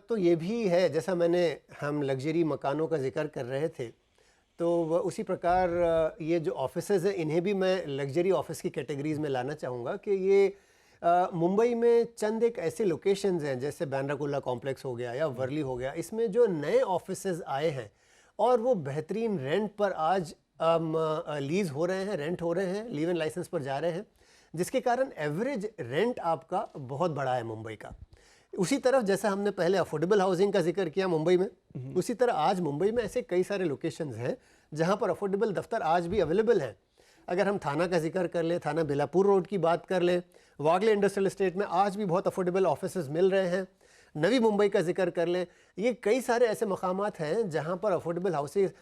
तो ये भी है, जैसा हम लग्जरी मकानों का जिक्र कर रहे थे, तो उसी प्रकार ये जो ऑफिसेज हैं इन्हें भी मैं लग्जरी ऑफिस की कैटेगरीज में लाना चाहूँगा कि ये मुंबई में चंद एक ऐसे लोकेशंस हैं जैसे बांद्रा कॉम्प्लेक्स हो गया या वर्ली हो गया, इसमें जो नए ऑफिसेज आए हैं और वो बेहतरीन रेंट पर आज लीज हो रहे हैं, रेंट हो रहे हैं, लीव इन लाइसेंस पर जा रहे हैं, जिसके कारण एवरेज रेंट आपका बहुत बड़ा है मुंबई का। उसी तरफ जैसा हमने पहले अफोर्डेबल हाउसिंग का जिक्र किया मुंबई में, उसी तरह आज मुंबई में ऐसे कई सारे लोकेशंस हैं जहां पर अफोर्डेबल दफ्तर आज भी अवेलेबल हैं। अगर हम थाना का जिक्र कर लें, थाना बिलापुर रोड की बात कर लें, वागले इंडस्ट्रियल एस्टेट में आज भी बहुत अफोर्डेबल ऑफिसेज मिल रहे हैं। नवी मुंबई का जिक्र कर लें, ये कई सारे ऐसे मकामात हैं जहां पर अफोर्डेबल हाउसेज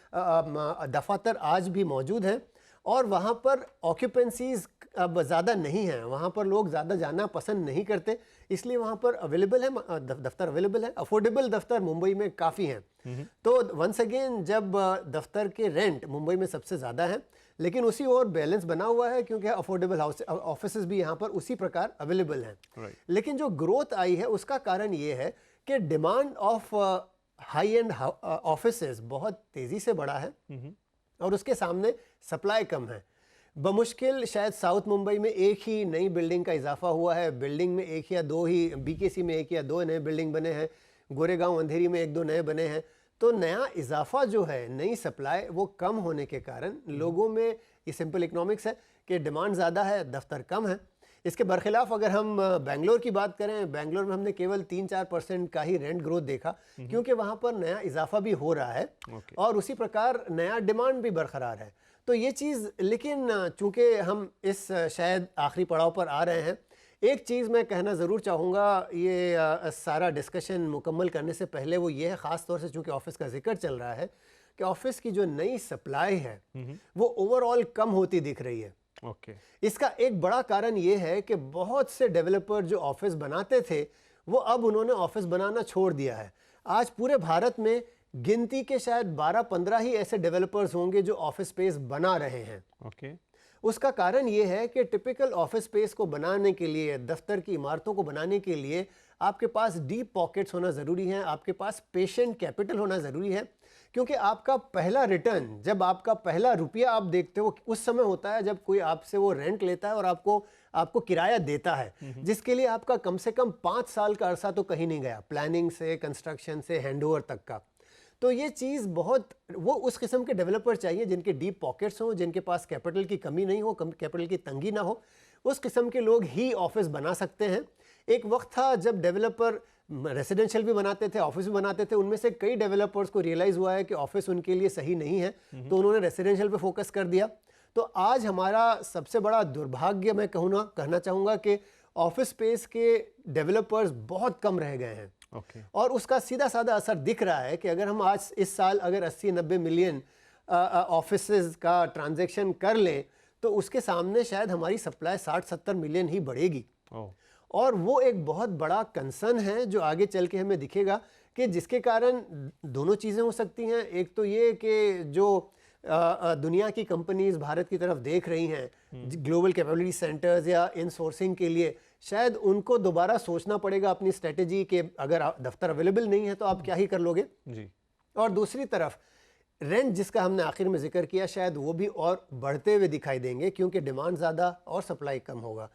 दफातर आज भी मौजूद हैं और वहाँ पर ऑक्यूपेंसीज अब ज़्यादा नहीं है, वहाँ पर लोग ज़्यादा जाना पसंद नहीं करते, इसलिए वहाँ पर अवेलेबल है, दफ्तर अवेलेबल है, अफोर्डेबल दफ्तर मुंबई में काफ़ी हैं। तो वंस अगेन जब दफ्तर के रेंट मुंबई में सबसे ज़्यादा हैं, लेकिन उसी ओर बैलेंस बना हुआ है क्योंकि अफोर्डेबल हाउस ऑफिसेज भी यहाँ पर उसी प्रकार अवेलेबल हैं। लेकिन जो ग्रोथ आई है उसका कारण ये है कि demand of high and offices बहुत तेज़ी से बढ़ा है और उसके सामने सप्लाई कम है। बमुश्किल शायद साउथ मुंबई में एक ही नई बिल्डिंग का इजाफा हुआ है, बिल्डिंग में एक या दो ही, बीकेसी में एक या दो नए बिल्डिंग बने हैं, गोरेगांव अंधेरी में एक दो नए बने हैं। तो नया इजाफा जो है, नई सप्लाई वो कम होने के कारण लोगों में, ये सिंपल इकोनॉमिक्स है कि डिमांड ज़्यादा है, दफ्तर कम है। इसके बरखिलाफ अगर हम बेंगलोर की बात करें, बेंगलोर में हमने केवल 3-4% का ही रेंट ग्रोथ देखा क्योंकि वहाँ पर नया इजाफा भी हो रहा है और उसी प्रकार नया डिमांड भी बरकरार है। तो ये चीज़, लेकिन चूँकि हम इस शायद आखिरी पड़ाव पर आ रहे हैं, एक चीज़ मैं कहना ज़रूर चाहूँगा, ये सारा डिस्कशन मुकम्मल करने से पहले, वो ये है, ख़ास तौर से चूँकि ऑफिस का जिक्र चल रहा है, कि ऑफिस की जो नई सप्लाई है वो ओवरऑल कम होती दिख रही है। इसका एक बड़ा कारण ये है कि बहुत से डेवलपर जो ऑफिस बनाते थे वो अब उन्होंने ऑफिस बनाना छोड़ दिया है। आज पूरे भारत में गिनती के शायद 12-15 ही ऐसे डेवलपर्स होंगे जो ऑफिस स्पेस बना रहे हैं। उसका कारण ये है कि टिपिकल ऑफिस स्पेस को बनाने के लिए, दफ्तर की इमारतों को बनाने के लिए आपके पास डीप पॉकेट्स होना ज़रूरी है, आपके पास पेशेंट कैपिटल होना ज़रूरी है, क्योंकि आपका पहला रिटर्न, जब आपका पहला रुपया आप देखते हो, उस समय होता है जब कोई आपसे वो रेंट लेता है और आपको किराया देता है, जिसके लिए आपका कम से कम 5 साल का अरसा तो कहीं नहीं गया, प्लानिंग से, कंस्ट्रक्शन से, हैंडओवर तक का। तो ये चीज़ बहुत, वो उस किस्म के डेवलपर चाहिए जिनके डीप पॉकेट्स हों, जिनके पास कैपिटल की कमी नहीं हो, कैपिटल की तंगी ना हो, उस किस्म के लोग ही ऑफिस बना सकते हैं। एक वक्त था जब डेवलपर रेसिडेंशियल भी बनाते थे, ऑफिस भी बनाते थे, उनमें से कई डेवलपर्स को रियलाइज़ हुआ है कि ऑफिस उनके लिए सही नहीं है, तो उन्होंने रेसिडेंशियल पे फोकस कर दिया। तो आज हमारा सबसे बड़ा दुर्भाग्य मैं कहना चाहूँगा कि ऑफिस स्पेस के डेवलपर्स बहुत कम रह गए हैं। और उसका सीधा साधा असर दिख रहा है कि अगर हम आज इस साल अगर 80-90 मिलियन ऑफिसेज का ट्रांजैक्शन कर लें तो उसके सामने शायद हमारी सप्लाई 60-70 मिलियन ही बढ़ेगी। और वो एक बहुत बड़ा कंसर्न है जो आगे चल के हमें दिखेगा कि जिसके कारण दोनों चीज़ें हो सकती हैं। एक तो ये कि जो दुनिया की कंपनीज भारत की तरफ देख रही हैं ग्लोबल कैपेबिलिटी सेंटर्स या इनसोर्सिंग के लिए, शायद उनको दोबारा सोचना पड़ेगा अपनी स्ट्रेटेजी के अगर दफ्तर अवेलेबल नहीं है तो आप क्या ही कर लोगे जी। और दूसरी तरफ रेंट जिसका हमने आखिर में जिक्र किया, शायद वो भी और बढ़ते हुए दिखाई देंगे क्योंकि डिमांड ज़्यादा और सप्लाई कम होगा।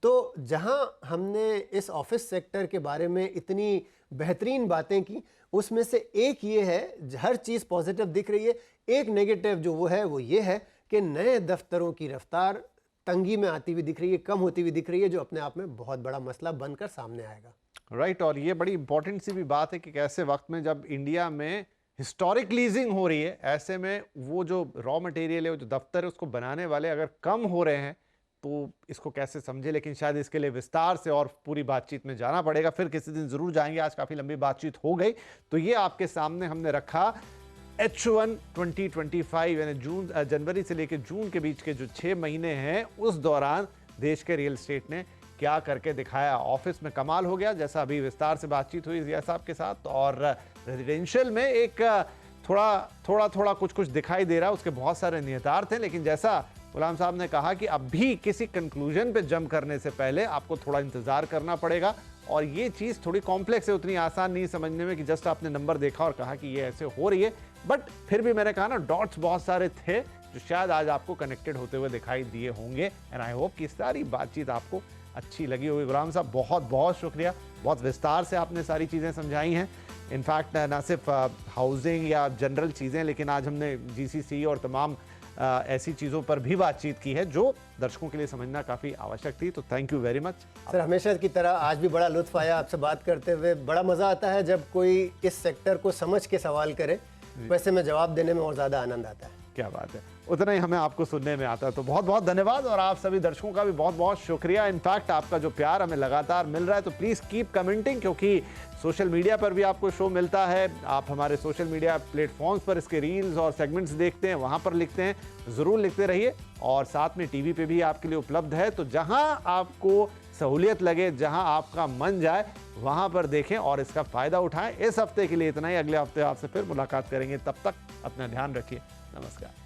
तो जहां हमने इस ऑफिस सेक्टर के बारे में इतनी बेहतरीन बातें की, उसमें से एक ये है, हर चीज़ पॉजिटिव दिख रही है। एक नेगेटिव जो वो ये है कि नए दफ्तरों की रफ्तार तंगी में आती हुई दिख रही है, कम होती हुई दिख रही है, जो अपने आप में बहुत बड़ा मसला बनकर सामने आएगा। राइट। और ये बड़ी इंपॉर्टेंट सी भी बात है कि कैसे वक्त में जब इंडिया में हिस्टोरिक लीजिंग हो रही है, ऐसे में वो जो रॉ मटेरियल है, वो जो दफ्तर है, उसको बनाने वाले अगर कम हो रहे हैं तो इसको कैसे समझे। लेकिन शायद इसके लिए विस्तार से और पूरी बातचीत में जाना पड़ेगा, फिर किसी दिन जरूर जाएंगे। आज काफ़ी लंबी बातचीत हो गई, तो ये आपके सामने हमने रखा H1 2025 यानी जनवरी से लेकर जून के बीच के जो 6 महीने हैं, उस दौरान देश के रियल एस्टेट ने क्या करके दिखाया। ऑफिस में कमाल हो गया, जैसा अभी विस्तार से बातचीत हुई जिया साहब के साथ, और रेजिडेंशियल में एक थोड़ा कुछ दिखाई दे रहा है। उसके बहुत सारे निहितार्थ हैं, लेकिन जैसा गुलाम साहब ने कहा कि अभी किसी कंक्लूजन पे जंप करने से पहले आपको थोड़ा इंतजार करना पड़ेगा। और ये चीज़ थोड़ी कॉम्प्लेक्स है, उतनी आसान नहीं समझने में कि जस्ट आपने नंबर देखा और कहा कि ये ऐसे हो रही है। बट फिर भी मैंने कहा ना, डॉट्स बहुत सारे थे जो शायद आज आपको कनेक्टेड होते हुए दिखाई दिए होंगे। एंड आई होप कि सारी बातचीत आपको अच्छी लगी होगी। गुलाम साहब बहुत बहुत शुक्रिया, बहुत विस्तार से आपने सारी चीज़ें समझाई हैं। इनफैक्ट ना सिर्फ हाउसिंग या जनरल चीज़ें, लेकिन आज हमने GCC और तमाम ऐसी चीज़ों पर भी बातचीत की है जो दर्शकों के लिए समझना काफ़ी आवश्यक थी। तो thank you very much sir. हमेशा की तरह आज भी बड़ा लुत्फ आया आपसे बात करते हुए। बड़ा मज़ा आता है जब कोई इस सेक्टर को समझ के सवाल करे, वैसे में जवाब देने में और ज़्यादा आनंद आता है। क्या बात है, उतना ही हमें आपको सुनने में आता है। तो बहुत बहुत धन्यवाद, और आप सभी दर्शकों का भी बहुत बहुत शुक्रिया। इनफैक्ट आपका जो प्यार हमें लगातार मिल रहा है, तो प्लीज़ कीप कमेंटिंग, क्योंकि सोशल मीडिया पर भी आपको शो मिलता है। आप हमारे सोशल मीडिया प्लेटफॉर्म्स पर इसके रील्स और सेगमेंट्स देखते हैं, वहाँ पर लिखते हैं, ज़रूर लिखते रहिए। और साथ में टीवी पे भी आपके लिए उपलब्ध है, तो जहाँ आपको सहूलियत लगे, जहाँ आपका मन जाए, वहाँ पर देखें और इसका फ़ायदा उठाएं। इस हफ्ते के लिए इतना ही, अगले हफ्ते आपसे फिर मुलाकात करेंगे। तब तक अपना ध्यान रखिए। नमस्कार।